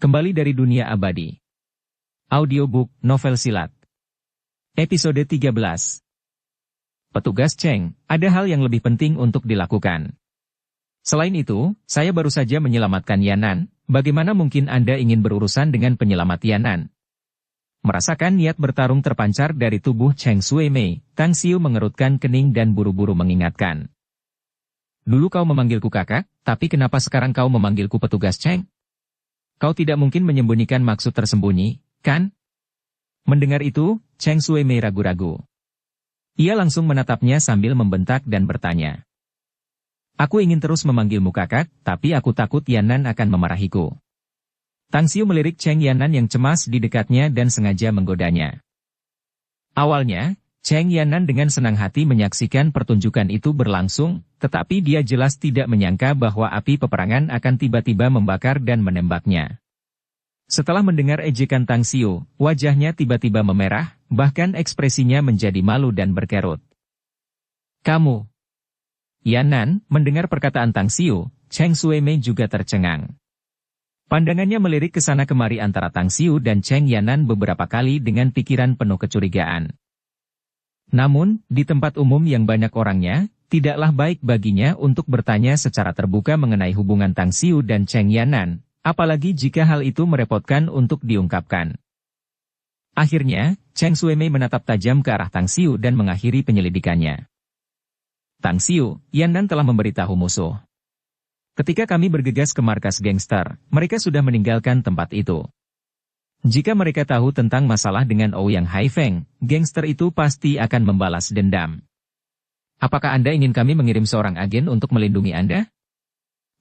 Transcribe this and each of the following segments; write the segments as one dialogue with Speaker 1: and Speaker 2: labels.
Speaker 1: Kembali dari dunia abadi. Audiobook, novel silat. Episode 13. Petugas Cheng, ada hal yang lebih penting untuk dilakukan. Selain itu, saya baru saja menyelamatkan Yanan, bagaimana mungkin Anda ingin berurusan dengan penyelamat Yanan? Merasakan niat bertarung terpancar dari tubuh Cheng Shuimei, Tang Xiu mengerutkan kening dan buru-buru mengingatkan. Dulu kau memanggilku kakak, tapi kenapa sekarang kau memanggilku petugas Cheng? Kau tidak mungkin menyembunyikan maksud tersembunyi, kan? Mendengar itu, Cheng Shuimei ragu-ragu. Ia langsung menatapnya sambil membentak dan bertanya. Aku ingin terus memanggilmu kakak, tapi aku takut Yanan akan memarahiku. Tang Xiu melirik Cheng Yanan yang cemas di dekatnya dan sengaja menggodanya. Awalnya, Cheng Yanan dengan senang hati menyaksikan pertunjukan itu berlangsung, tetapi dia jelas tidak menyangka bahwa api peperangan akan tiba-tiba membakar dan menembaknya. Setelah mendengar ejekan Tang Xiu, wajahnya tiba-tiba memerah, bahkan ekspresinya menjadi malu dan berkerut. Kamu. Yanan, mendengar perkataan Tang Xiu, Cheng Shuimei juga tercengang. Pandangannya melirik ke sana kemari antara Tang Xiu dan Cheng Yanan beberapa kali dengan pikiran penuh kecurigaan. Namun, di tempat umum yang banyak orangnya, tidaklah baik baginya untuk bertanya secara terbuka mengenai hubungan Tang Xiu dan Cheng Yanan, apalagi jika hal itu merepotkan untuk diungkapkan. Akhirnya, Cheng Shuimei menatap tajam ke arah Tang Xiu dan mengakhiri penyelidikannya. Tang Xiu, Yanan telah memberitahu musuh. Ketika kami bergegas ke markas gangster, mereka sudah meninggalkan tempat itu. Jika mereka tahu tentang masalah dengan Ouyang Haifeng, gangster itu pasti akan membalas dendam. Apakah Anda ingin kami mengirim seorang agen untuk melindungi Anda?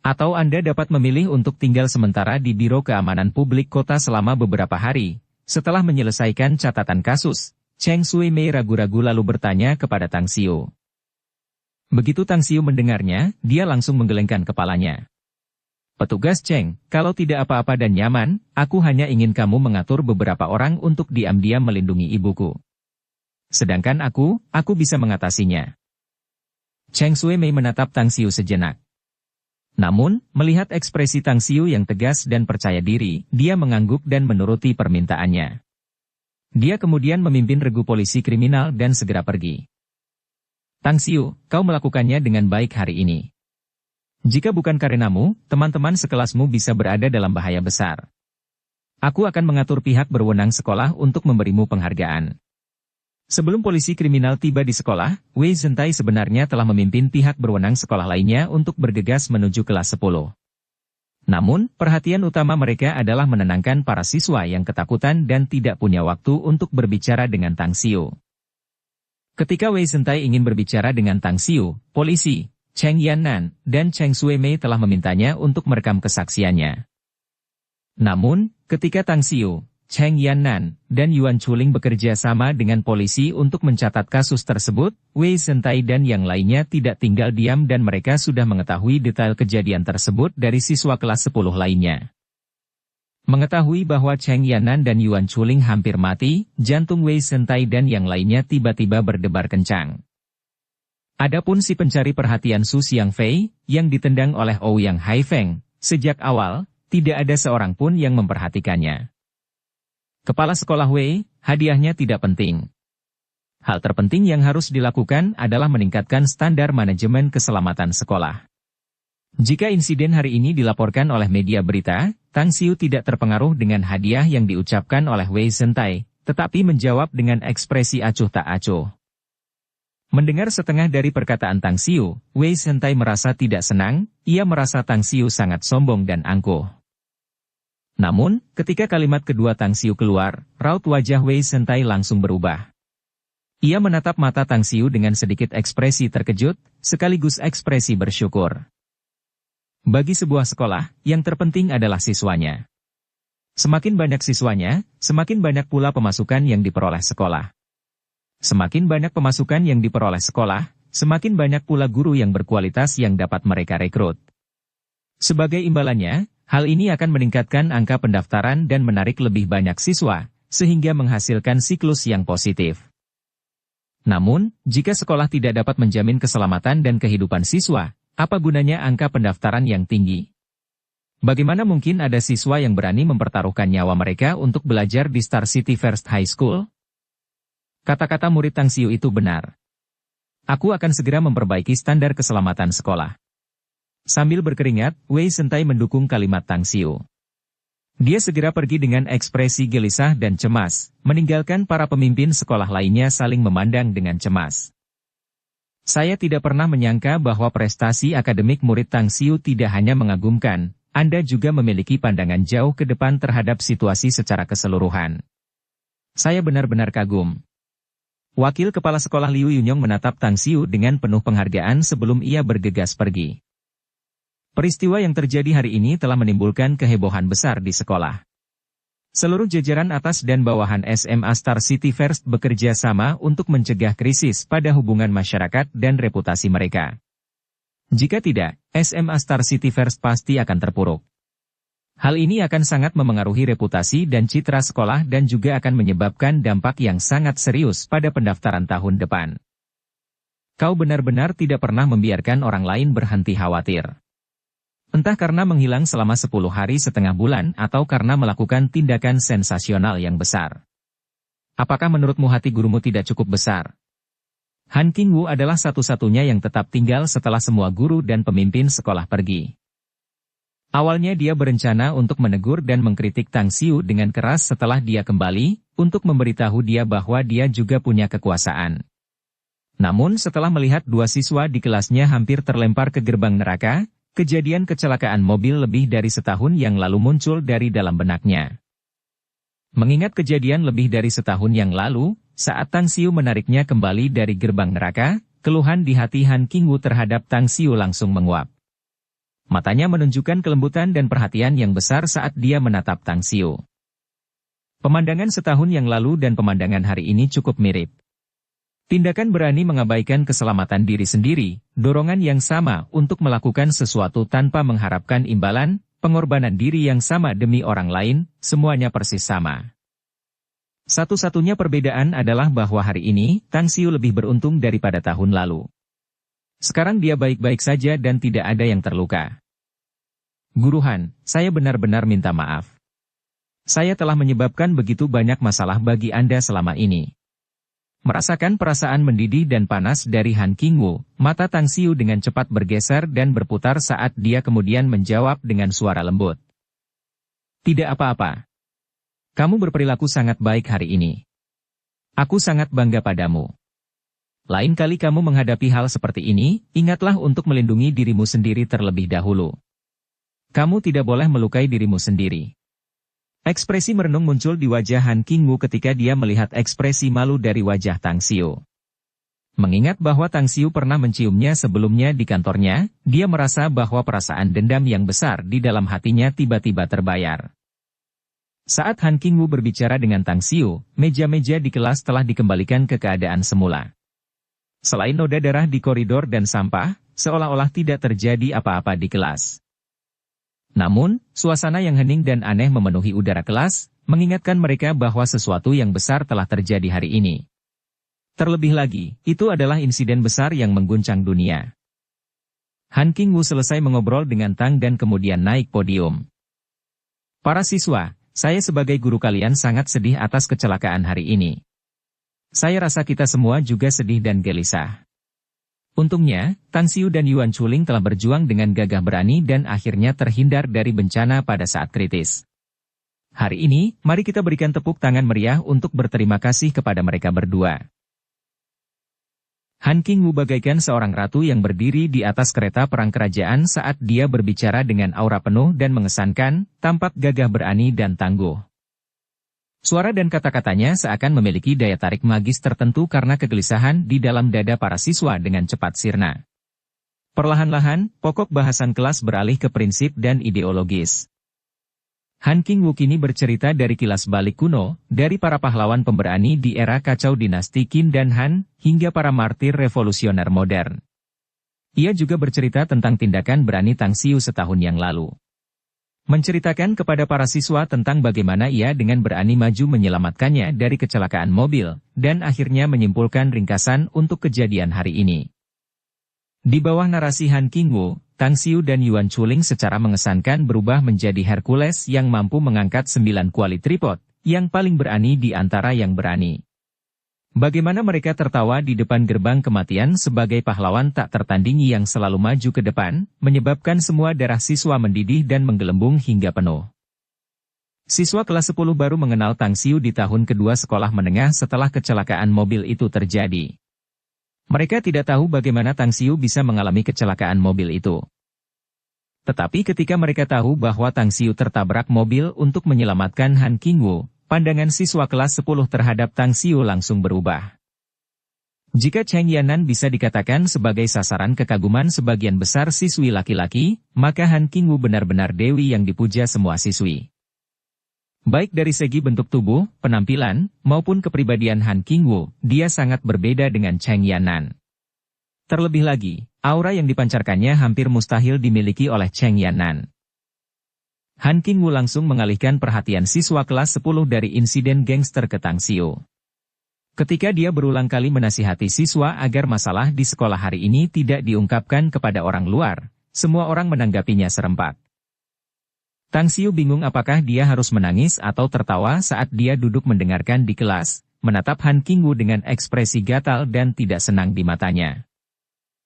Speaker 1: Atau Anda dapat memilih untuk tinggal sementara di Biro Keamanan Publik Kota selama beberapa hari? Setelah menyelesaikan catatan kasus, Cheng Shuimei ragu-ragu lalu bertanya kepada Tang Xiu. Begitu Tang Xiu mendengarnya, dia langsung menggelengkan kepalanya. Petugas Cheng, kalau tidak apa-apa dan nyaman, aku hanya ingin kamu mengatur beberapa orang untuk diam-diam melindungi ibuku. Sedangkan aku bisa mengatasinya. Cheng Shuimei menatap Tang Xiu sejenak. Namun, melihat ekspresi Tang Xiu yang tegas dan percaya diri, dia mengangguk dan menuruti permintaannya. Dia kemudian memimpin regu polisi kriminal dan segera pergi. Tang Xiu, kau melakukannya dengan baik hari ini. Jika bukan karenamu, teman-teman sekelasmu bisa berada dalam bahaya besar. Aku akan mengatur pihak berwenang sekolah untuk memberimu penghargaan. Sebelum polisi kriminal tiba di sekolah, Wei Zhentai sebenarnya telah memimpin pihak berwenang sekolah lainnya untuk bergegas menuju kelas 10. Namun, perhatian utama mereka adalah menenangkan para siswa yang ketakutan dan tidak punya waktu untuk berbicara dengan Tang Xiu. Ketika Wei Zhentai ingin berbicara dengan Tang Xiu, polisi, Cheng Yanan, dan Cheng Shuimei telah memintanya untuk merekam kesaksiannya. Namun, ketika Tang Xiu, Cheng Yanan, dan Yuan Chuling bekerja sama dengan polisi untuk mencatat kasus tersebut, Wei Zhentai dan yang lainnya tidak tinggal diam dan mereka sudah mengetahui detail kejadian tersebut dari siswa kelas 10 lainnya. Mengetahui bahwa Cheng Yanan dan Yuan Chuling hampir mati, jantung Wei Zhentai dan yang lainnya tiba-tiba berdebar kencang. Adapun si pencari perhatian Su Xiangfei, yang ditendang oleh Ouyang Haifeng, sejak awal, tidak ada seorang pun yang memperhatikannya. Kepala sekolah Wei, hadiahnya tidak penting. Hal terpenting yang harus dilakukan adalah meningkatkan standar manajemen keselamatan sekolah. Jika insiden hari ini dilaporkan oleh media berita, Tang Xiu tidak terpengaruh dengan hadiah yang diucapkan oleh Wei Zhentai, tetapi menjawab dengan ekspresi acuh tak acuh. Mendengar setengah dari perkataan Tang Xiu, Wei Zhentai merasa tidak senang, ia merasa Tang Xiu sangat sombong dan angkuh. Namun, ketika kalimat kedua Tang Xiu keluar, raut wajah Wei Zhentai langsung berubah. Ia menatap mata Tang Xiu dengan sedikit ekspresi terkejut, sekaligus ekspresi bersyukur. Bagi sebuah sekolah, yang terpenting adalah siswanya. Semakin banyak siswanya, semakin banyak pula pemasukan yang diperoleh sekolah. Semakin banyak pemasukan yang diperoleh sekolah, semakin banyak pula guru yang berkualitas yang dapat mereka rekrut. Sebagai imbalannya, hal ini akan meningkatkan angka pendaftaran dan menarik lebih banyak siswa, sehingga menghasilkan siklus yang positif. Namun, jika sekolah tidak dapat menjamin keselamatan dan kehidupan siswa, apa gunanya angka pendaftaran yang tinggi? Bagaimana mungkin ada siswa yang berani mempertaruhkan nyawa mereka untuk belajar di Star City First High School? Kata-kata murid Tang Xiu itu benar. Aku akan segera memperbaiki standar keselamatan sekolah. Sambil berkeringat, Wei Sentai mendukung kalimat Tang Xiu. Dia segera pergi dengan ekspresi gelisah dan cemas, meninggalkan para pemimpin sekolah lainnya saling memandang dengan cemas. Saya tidak pernah menyangka bahwa prestasi akademik murid Tang Xiu tidak hanya mengagumkan, Anda juga memiliki pandangan jauh ke depan terhadap situasi secara keseluruhan. Saya benar-benar kagum. Wakil Kepala Sekolah Liu Yunyong menatap Tang Xiu dengan penuh penghargaan sebelum ia bergegas pergi. Peristiwa yang terjadi hari ini telah menimbulkan kehebohan besar di sekolah. Seluruh jajaran atas dan bawahan SMA Star City First bekerja sama untuk mencegah krisis pada hubungan masyarakat dan reputasi mereka. Jika tidak, SMA Star City First pasti akan terpuruk. Hal ini akan sangat memengaruhi reputasi dan citra sekolah dan juga akan menyebabkan dampak yang sangat serius pada pendaftaran tahun depan. Kau benar-benar tidak pernah membiarkan orang lain berhenti khawatir. Entah karena menghilang selama 10 hari setengah bulan atau karena melakukan tindakan sensasional yang besar. Apakah menurutmu hati gurumu tidak cukup besar? Han Qingwu adalah satu-satunya yang tetap tinggal setelah semua guru dan pemimpin sekolah pergi. Awalnya dia berencana untuk menegur dan mengkritik Tang Xiu dengan keras setelah dia kembali, untuk memberitahu dia bahwa dia juga punya kekuasaan. Namun setelah melihat dua siswa di kelasnya hampir terlempar ke gerbang neraka, kejadian kecelakaan mobil lebih dari setahun yang lalu muncul dari dalam benaknya. Mengingat kejadian lebih dari setahun yang lalu, saat Tang Xiu menariknya kembali dari gerbang neraka, keluhan di hati Han Qingwu terhadap Tang Xiu langsung menguap. Matanya menunjukkan kelembutan dan perhatian yang besar saat dia menatap Tang Xiu. Pemandangan setahun yang lalu dan pemandangan hari ini cukup mirip. Tindakan berani mengabaikan keselamatan diri sendiri, dorongan yang sama untuk melakukan sesuatu tanpa mengharapkan imbalan, pengorbanan diri yang sama demi orang lain, semuanya persis sama. Satu-satunya perbedaan adalah bahwa hari ini, Tang Xiu lebih beruntung daripada tahun lalu. Sekarang dia baik-baik saja dan tidak ada yang terluka. Guru Han, saya benar-benar minta maaf. Saya telah menyebabkan begitu banyak masalah bagi Anda selama ini. Merasakan perasaan mendidih dan panas dari Han Qingwu, mata Tang Xiu dengan cepat bergeser dan berputar saat dia kemudian menjawab dengan suara lembut. Tidak apa-apa. Kamu berperilaku sangat baik hari ini. Aku sangat bangga padamu. Lain kali kamu menghadapi hal seperti ini, ingatlah untuk melindungi dirimu sendiri terlebih dahulu. Kamu tidak boleh melukai dirimu sendiri. Ekspresi merenung muncul di wajah Han Qingwu ketika dia melihat ekspresi malu dari wajah Tang Xiu. Mengingat bahwa Tang Xiu pernah menciumnya sebelumnya di kantornya, dia merasa bahwa perasaan dendam yang besar di dalam hatinya tiba-tiba terbayar. Saat Han Qingwu berbicara dengan Tang Xiu, meja-meja di kelas telah dikembalikan ke keadaan semula. Selain noda darah di koridor dan sampah, seolah-olah tidak terjadi apa-apa di kelas. Namun, suasana yang hening dan aneh memenuhi udara kelas, mengingatkan mereka bahwa sesuatu yang besar telah terjadi hari ini. Terlebih lagi, itu adalah insiden besar yang mengguncang dunia. Han Qingwu selesai mengobrol dengan Tang dan kemudian naik podium. Para siswa, saya sebagai guru kalian sangat sedih atas kecelakaan hari ini. Saya rasa kita semua juga sedih dan gelisah. Untungnya, Tang Xiu dan Yuan Chuling telah berjuang dengan gagah berani dan akhirnya terhindar dari bencana pada saat kritis. Hari ini, mari kita berikan tepuk tangan meriah untuk berterima kasih kepada mereka berdua. Han Qingwu bagaikan seorang ratu yang berdiri di atas kereta perang kerajaan saat dia berbicara dengan aura penuh dan mengesankan, tampak gagah berani dan tangguh. Suara dan kata-katanya seakan memiliki daya tarik magis tertentu karena kegelisahan di dalam dada para siswa dengan cepat sirna. Perlahan-lahan, pokok bahasan kelas beralih ke prinsip dan ideologis. Han Qingwu kini bercerita dari kilas balik kuno, dari para pahlawan pemberani di era kacau dinasti Qin dan Han, hingga para martir revolusioner modern. Ia juga bercerita tentang tindakan berani Tang Xiu setahun yang lalu. Menceritakan kepada para siswa tentang bagaimana ia dengan berani maju menyelamatkannya dari kecelakaan mobil, dan akhirnya menyimpulkan ringkasan untuk kejadian hari ini. Di bawah narasi Han Qingwu, Tang Xiu dan Yuan Chuling secara mengesankan berubah menjadi Hercules yang mampu mengangkat 9 kuali tripod, yang paling berani di antara yang berani. Bagaimana mereka tertawa di depan gerbang kematian sebagai pahlawan tak tertandingi yang selalu maju ke depan, menyebabkan semua darah siswa mendidih dan menggelembung hingga penuh. Siswa kelas 10 baru mengenal Tang Xiu di tahun kedua sekolah menengah setelah kecelakaan mobil itu terjadi. Mereka tidak tahu bagaimana Tang Xiu bisa mengalami kecelakaan mobil itu. Tetapi ketika mereka tahu bahwa Tang Xiu tertabrak mobil untuk menyelamatkan Han Qingwu, pandangan siswa kelas 10 terhadap Tang Xiu langsung berubah. Jika Cheng Yannan bisa dikatakan sebagai sasaran kekaguman sebagian besar siswi laki-laki, maka Han Qingwu benar-benar dewi yang dipuja semua siswi. Baik dari segi bentuk tubuh, penampilan, maupun kepribadian Han Qingwu, dia sangat berbeda dengan Cheng Yannan. Terlebih lagi, aura yang dipancarkannya hampir mustahil dimiliki oleh Cheng Yannan. Han Qingwu langsung mengalihkan perhatian siswa kelas 10 dari insiden gangster ke Tang Xiu. Ketika dia berulang kali menasihati siswa agar masalah di sekolah hari ini tidak diungkapkan kepada orang luar, semua orang menanggapinya serempak. Tang Xiu bingung apakah dia harus menangis atau tertawa saat dia duduk mendengarkan di kelas, menatap Han Qingwu dengan ekspresi gatal dan tidak senang di matanya.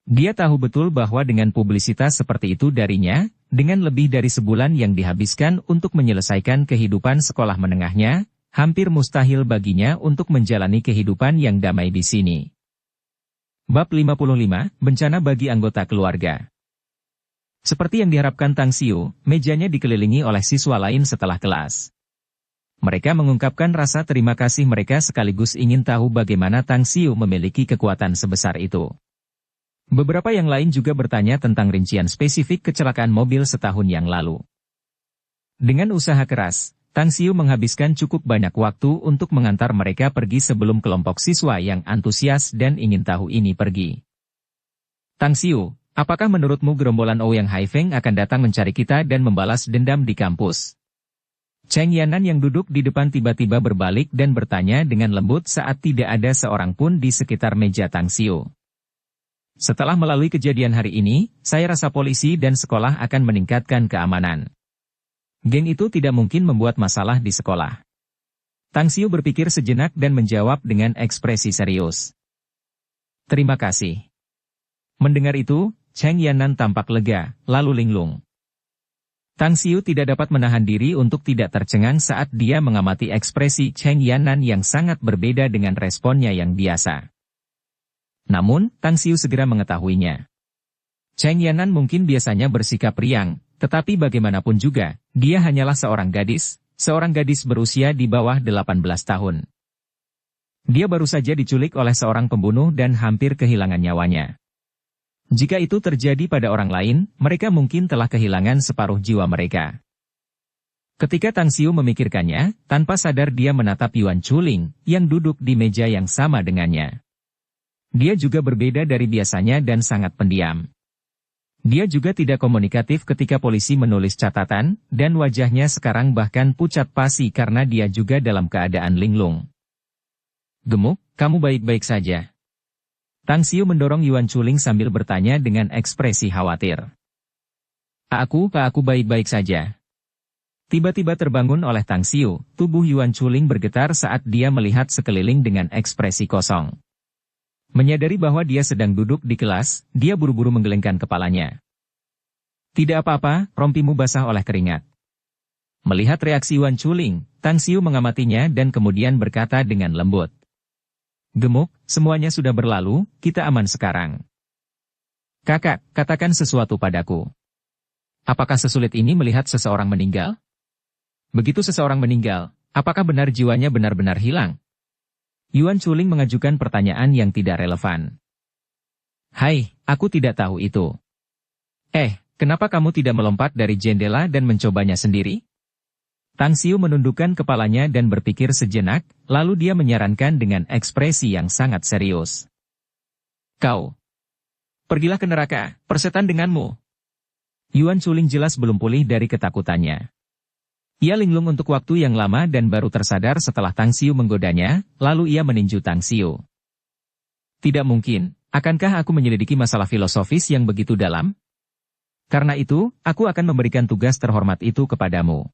Speaker 1: Dia tahu betul bahwa dengan publisitas seperti itu darinya, dengan lebih dari sebulan yang dihabiskan untuk menyelesaikan kehidupan sekolah menengahnya, hampir mustahil baginya untuk menjalani kehidupan yang damai di sini. Bab 55, Bencana bagi anggota keluarga. Seperti yang diharapkan Tang Xiu, mejanya dikelilingi oleh siswa lain setelah kelas. Mereka mengungkapkan rasa terima kasih mereka sekaligus ingin tahu bagaimana Tang Xiu memiliki kekuatan sebesar itu. Beberapa yang lain juga bertanya tentang rincian spesifik kecelakaan mobil setahun yang lalu. Dengan usaha keras, Tang Xiu menghabiskan cukup banyak waktu untuk mengantar mereka pergi sebelum kelompok siswa yang antusias dan ingin tahu ini pergi. Tang Xiu, apakah menurutmu gerombolan Ouyang Haifeng akan datang mencari kita dan membalas dendam di kampus? Cheng Yannan yang duduk di depan tiba-tiba berbalik dan bertanya dengan lembut saat tidak ada seorang pun di sekitar meja Tang Xiu. Setelah melalui kejadian hari ini, saya rasa polisi dan sekolah akan meningkatkan keamanan. Geng itu tidak mungkin membuat masalah di sekolah. Tang Xiu berpikir sejenak dan menjawab dengan ekspresi serius. Terima kasih. Mendengar itu, Cheng Yannan tampak lega, lalu linglung. Tang Xiu tidak dapat menahan diri untuk tidak tercengang saat dia mengamati ekspresi Cheng Yannan yang sangat berbeda dengan responnya yang biasa. Namun, Tang Xiu segera mengetahuinya. Cheng Yannan mungkin biasanya bersikap riang, tetapi bagaimanapun juga, dia hanyalah seorang gadis berusia di bawah 18 tahun. Dia baru saja diculik oleh seorang pembunuh dan hampir kehilangan nyawanya. Jika itu terjadi pada orang lain, mereka mungkin telah kehilangan separuh jiwa mereka. Ketika Tang Xiu memikirkannya, tanpa sadar dia menatap Yuan Chuling, yang duduk di meja yang sama dengannya. Dia juga berbeda dari biasanya dan sangat pendiam. Dia juga tidak komunikatif ketika polisi menulis catatan, dan wajahnya sekarang bahkan pucat pasi karena dia juga dalam keadaan linglung. Gemuk, kamu baik-baik saja? Tang Xiu mendorong Yuan Chuling sambil bertanya dengan ekspresi khawatir. Aku baik-baik saja. Tiba-tiba terbangun oleh Tang Xiu, tubuh Yuan Chuling bergetar saat dia melihat sekeliling dengan ekspresi kosong. Menyadari bahwa dia sedang duduk di kelas, dia buru-buru menggelengkan kepalanya. Tidak apa-apa, rompimu basah oleh keringat. Melihat reaksi Yuan Chuling, Tang Xiu mengamatinya dan kemudian berkata dengan lembut. Gemuk, semuanya sudah berlalu, kita aman sekarang. Kakak, katakan sesuatu padaku. Apakah sesulit ini melihat seseorang meninggal? Begitu seseorang meninggal, apakah benar jiwanya benar-benar hilang? Yuan Chuling mengajukan pertanyaan yang tidak relevan. Hai, aku tidak tahu itu. Kenapa kamu tidak melompat dari jendela dan mencobanya sendiri? Tang Xiu menundukkan kepalanya dan berpikir sejenak, lalu dia menyarankan dengan ekspresi yang sangat serius. Kau. Pergilah ke neraka, persetan denganmu. Yuan Chuling jelas belum pulih dari ketakutannya. Ia linglung untuk waktu yang lama dan baru tersadar setelah Tang Xiu menggodanya, lalu ia meninju Tang Xiu. Tidak mungkin, Akankah aku menyelidiki masalah filosofis yang begitu dalam? Karena itu, aku akan memberikan tugas terhormat itu kepadamu.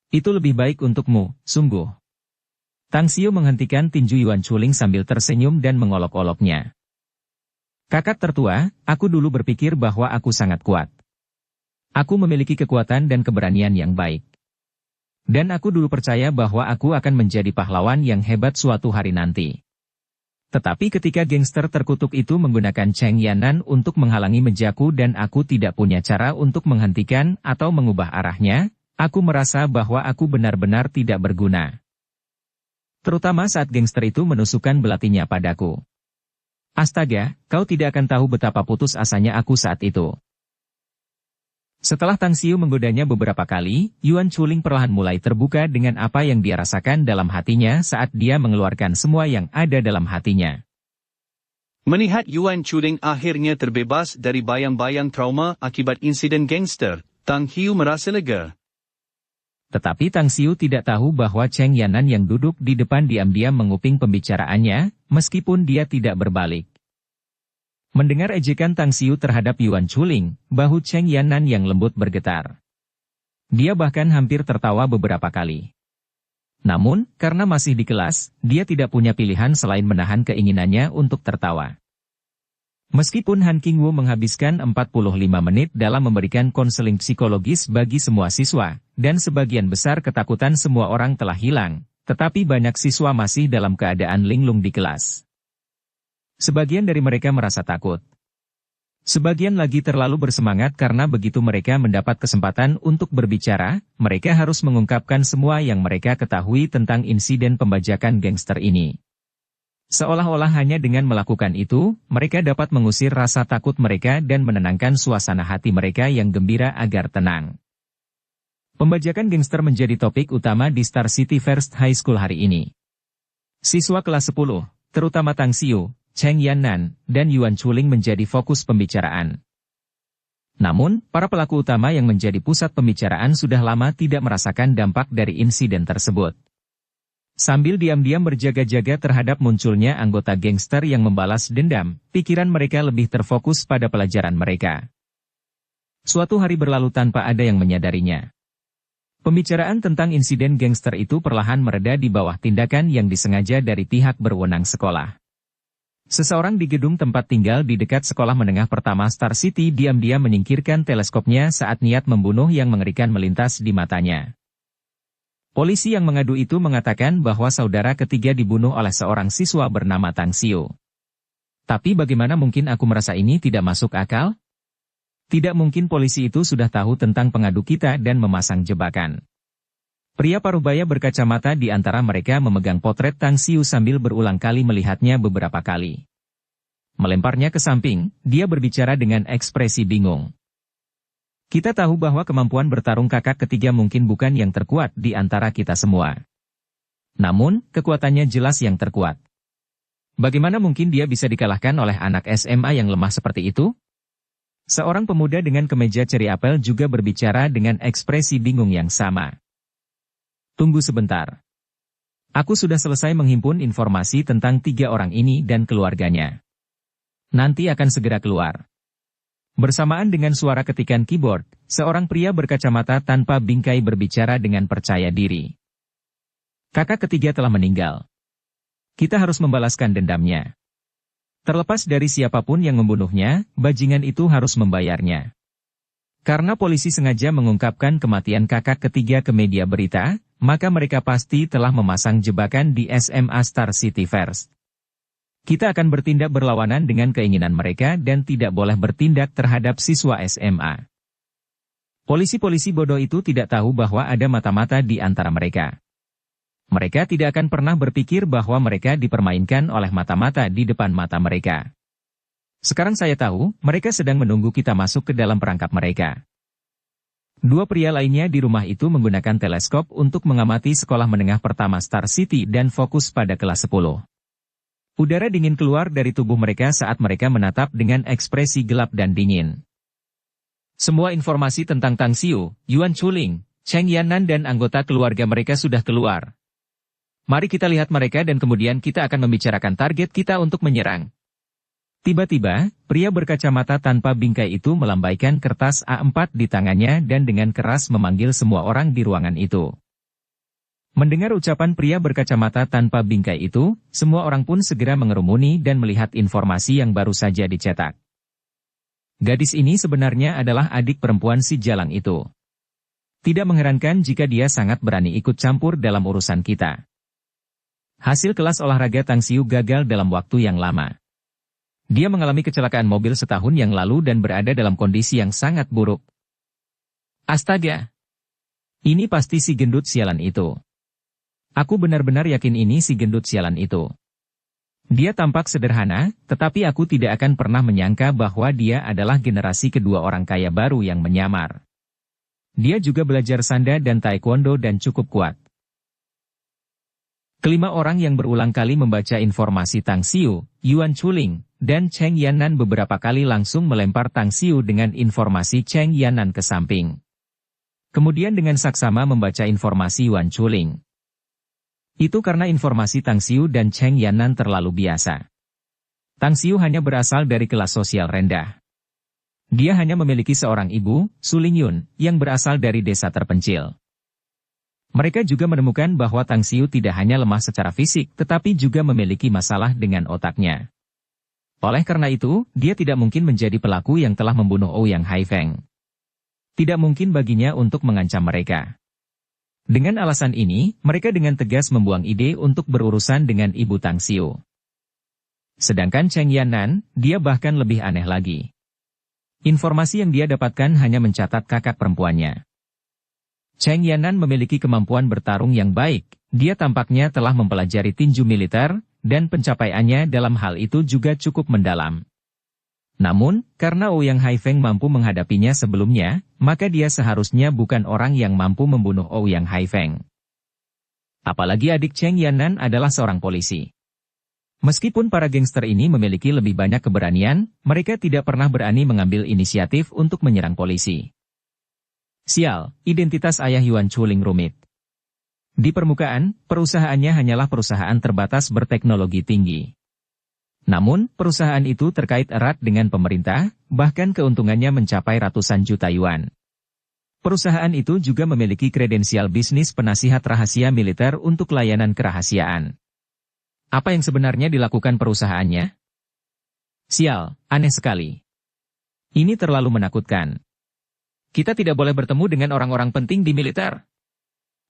Speaker 1: Itu lebih baik untukmu, sungguh. Tang Xiu menghentikan tinju Yuan Chuling sambil tersenyum dan mengolok-oloknya. Kakak tertua, aku dulu berpikir bahwa aku sangat kuat. Aku memiliki kekuatan dan keberanian yang baik. Dan aku dulu percaya bahwa aku akan menjadi pahlawan yang hebat suatu hari nanti. Tetapi ketika gangster terkutuk itu menggunakan Cheng Yannan untuk menghalangi mejaku dan aku tidak punya cara untuk menghentikan atau mengubah arahnya, aku merasa bahwa aku benar-benar tidak berguna. Terutama saat gangster itu menusukkan belatinya padaku. Astaga, kau tidak akan tahu betapa putus asanya aku saat itu. Setelah Tang Xiu menggodanya beberapa kali, Yuan Chuling perlahan mulai terbuka dengan apa yang dia rasakan dalam hatinya saat dia mengeluarkan semua yang ada dalam hatinya.
Speaker 2: Melihat Yuan Chuling akhirnya terbebas dari bayang-bayang trauma akibat insiden gangster, Tang Xiu merasa lega.
Speaker 1: Tetapi Tang Xiu tidak tahu bahwa Cheng Yannan yang duduk di depan diam-diam menguping pembicaraannya, meskipun dia tidak berbalik. Mendengar ejekan Tang Xiu terhadap Yuan Chuling, bahu Cheng Yannan yang lembut bergetar. Dia bahkan hampir tertawa beberapa kali. Namun, karena masih di kelas, dia tidak punya pilihan selain menahan keinginannya untuk tertawa. Meskipun Han Qingwu menghabiskan 45 menit dalam memberikan konseling psikologis bagi semua siswa, dan sebagian besar ketakutan semua orang telah hilang, tetapi banyak siswa masih dalam keadaan linglung di kelas. Sebagian dari mereka merasa takut. Sebagian lagi terlalu bersemangat karena begitu mereka mendapat kesempatan untuk berbicara, mereka harus mengungkapkan semua yang mereka ketahui tentang insiden pembajakan gangster ini. Seolah-olah hanya dengan melakukan itu, mereka dapat mengusir rasa takut mereka dan menenangkan suasana hati mereka yang gembira agar tenang. Pembajakan gangster menjadi topik utama di Star City First High School hari ini. Siswa kelas 10, terutama Tang Xiu, Cheng Yannan, dan Yuan Chuling menjadi fokus pembicaraan. Namun, para pelaku utama yang menjadi pusat pembicaraan sudah lama tidak merasakan dampak dari insiden tersebut. Sambil diam-diam berjaga-jaga terhadap munculnya anggota gangster yang membalas dendam, pikiran mereka lebih terfokus pada pelajaran mereka. Suatu hari berlalu tanpa ada yang menyadarinya. Pembicaraan tentang insiden gangster itu perlahan mereda di bawah tindakan yang disengaja dari pihak berwenang sekolah. Seseorang di gedung tempat tinggal di dekat sekolah menengah pertama Star City diam-diam menyingkirkan teleskopnya saat niat membunuh yang mengerikan melintas di matanya. Polisi yang mengadu itu mengatakan bahwa saudara ketiga dibunuh oleh seorang siswa bernama Tang Xiu. Tapi bagaimana mungkin aku merasa ini tidak masuk akal? Tidak mungkin polisi itu sudah tahu tentang pengadu kita dan memasang jebakan. Pria parubaya berkacamata di antara mereka memegang potret Tang Xiu sambil berulang kali melihatnya beberapa kali. Melemparnya ke samping, dia berbicara dengan ekspresi bingung. Kita tahu bahwa kemampuan bertarung kakak ketiga mungkin bukan yang terkuat di antara kita semua. Namun, kekuatannya jelas yang terkuat. Bagaimana mungkin dia bisa dikalahkan oleh anak SMA yang lemah seperti itu? Seorang pemuda dengan kemeja ceri apel juga berbicara dengan ekspresi bingung yang sama. Tunggu sebentar. Aku sudah selesai menghimpun informasi tentang 3 orang ini dan keluarganya. Nanti akan segera keluar. Bersamaan dengan suara ketikan keyboard, seorang pria berkacamata tanpa bingkai berbicara dengan percaya diri. Kakak ketiga telah meninggal. Kita harus membalaskan dendamnya. Terlepas dari siapapun yang membunuhnya, bajingan itu harus membayarnya. Karena polisi sengaja mengungkapkan kematian kakak ketiga ke media berita, maka mereka pasti telah memasang jebakan di SMA Star City First. Kita akan bertindak berlawanan dengan keinginan mereka dan tidak boleh bertindak terhadap siswa SMA. Polisi-polisi bodoh itu tidak tahu bahwa ada mata-mata di antara mereka. Mereka tidak akan pernah berpikir bahwa mereka dipermainkan oleh mata-mata di depan mata mereka. Sekarang saya tahu, mereka sedang menunggu kita masuk ke dalam perangkap mereka. 2 pria lainnya di rumah itu menggunakan teleskop untuk mengamati sekolah menengah pertama Star City dan fokus pada kelas 10. Udara dingin keluar dari tubuh mereka saat mereka menatap dengan ekspresi gelap dan dingin. Semua informasi tentang Tang Xiu, Yuan Chuling, Cheng Yannan dan anggota keluarga mereka sudah keluar. Mari kita lihat mereka dan kemudian kita akan membicarakan target kita untuk menyerang. Tiba-tiba, pria berkacamata tanpa bingkai itu melambaikan kertas A4 di tangannya dan dengan keras memanggil semua orang di ruangan itu. Mendengar ucapan pria berkacamata tanpa bingkai itu, semua orang pun segera mengerumuni dan melihat informasi yang baru saja dicetak. Gadis ini sebenarnya adalah adik perempuan si Jalang itu. Tidak mengherankan jika dia sangat berani ikut campur dalam urusan kita. Hasil kelas olahraga Tang Xiu gagal dalam waktu yang lama. Dia mengalami kecelakaan mobil setahun yang lalu dan berada dalam kondisi yang sangat buruk. Astaga! Ini pasti si gendut sialan itu. Aku benar-benar yakin ini si gendut sialan itu. Dia tampak sederhana, tetapi aku tidak akan pernah menyangka bahwa dia adalah generasi kedua orang kaya baru yang menyamar. Dia juga belajar sanda dan taekwondo dan cukup kuat. Kelima orang yang berulang kali membaca informasi Tang Xiu, Yuan Chuling, dan Cheng Yannan beberapa kali langsung melempar Tang Xiu dengan informasi Cheng Yannan ke samping. Kemudian dengan saksama membaca informasi Yuan Chuling. Itu karena informasi Tang Xiu dan Cheng Yannan terlalu biasa. Tang Xiu hanya berasal dari kelas sosial rendah. Dia hanya memiliki seorang ibu, Su Lingyun, yang berasal dari desa terpencil. Mereka juga menemukan bahwa Tang Xiu tidak hanya lemah secara fisik tetapi juga memiliki masalah dengan otaknya. Oleh karena itu, dia tidak mungkin menjadi pelaku yang telah membunuh Ouyang Haifeng. Tidak mungkin baginya untuk mengancam mereka. Dengan alasan ini, mereka dengan tegas membuang ide untuk berurusan dengan ibu Tang Xiu. Sedangkan Cheng Yannan, dia bahkan lebih aneh lagi. Informasi yang dia dapatkan hanya mencatat kakak perempuannya. Cheng Yannan memiliki kemampuan bertarung yang baik, dia tampaknya telah mempelajari tinju militer, dan pencapaiannya dalam hal itu juga cukup mendalam. Namun, karena Ouyang Haifeng mampu menghadapinya sebelumnya, maka dia seharusnya bukan orang yang mampu membunuh Ouyang Haifeng. Apalagi adik Cheng Yannan adalah seorang polisi. Meskipun para gangster ini memiliki lebih banyak keberanian, mereka tidak pernah berani mengambil inisiatif untuk menyerang polisi. Sial, identitas ayah Yuan Chuling rumit. Di permukaan, perusahaannya hanyalah perusahaan terbatas berteknologi tinggi. Namun, perusahaan itu terkait erat dengan pemerintah, bahkan keuntungannya mencapai ratusan juta yuan. Perusahaan itu juga memiliki kredensial bisnis penasihat rahasia militer untuk layanan kerahasiaan. Apa yang sebenarnya dilakukan perusahaannya? Sial, aneh sekali. Ini terlalu menakutkan. Kita tidak boleh bertemu dengan orang-orang penting di militer.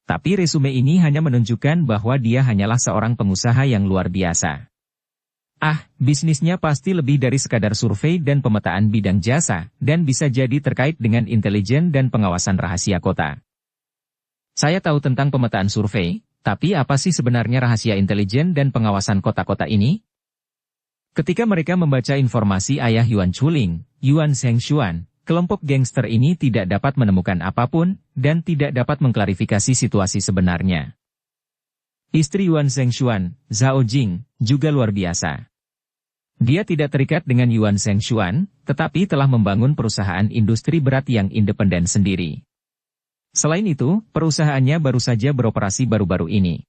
Speaker 1: Tapi resume ini hanya menunjukkan bahwa dia hanyalah seorang pengusaha yang luar biasa. Bisnisnya pasti lebih dari sekadar survei dan pemetaan bidang jasa, dan bisa jadi terkait dengan intelijen dan pengawasan rahasia kota. Saya tahu tentang pemetaan survei, tapi apa sih sebenarnya rahasia intelijen dan pengawasan kota-kota ini? Ketika mereka membaca informasi ayah Yuan Chuling, Yuan Zhengshuan, kelompok gangster ini tidak dapat menemukan apapun, dan tidak dapat mengklarifikasi situasi sebenarnya. Istri Yuan Zhengshuan, Zhao Jing, juga luar biasa. Dia tidak terikat dengan Yuan Zhengshuan, tetapi telah membangun perusahaan industri berat yang independen sendiri. Selain itu, perusahaannya baru saja beroperasi baru-baru ini.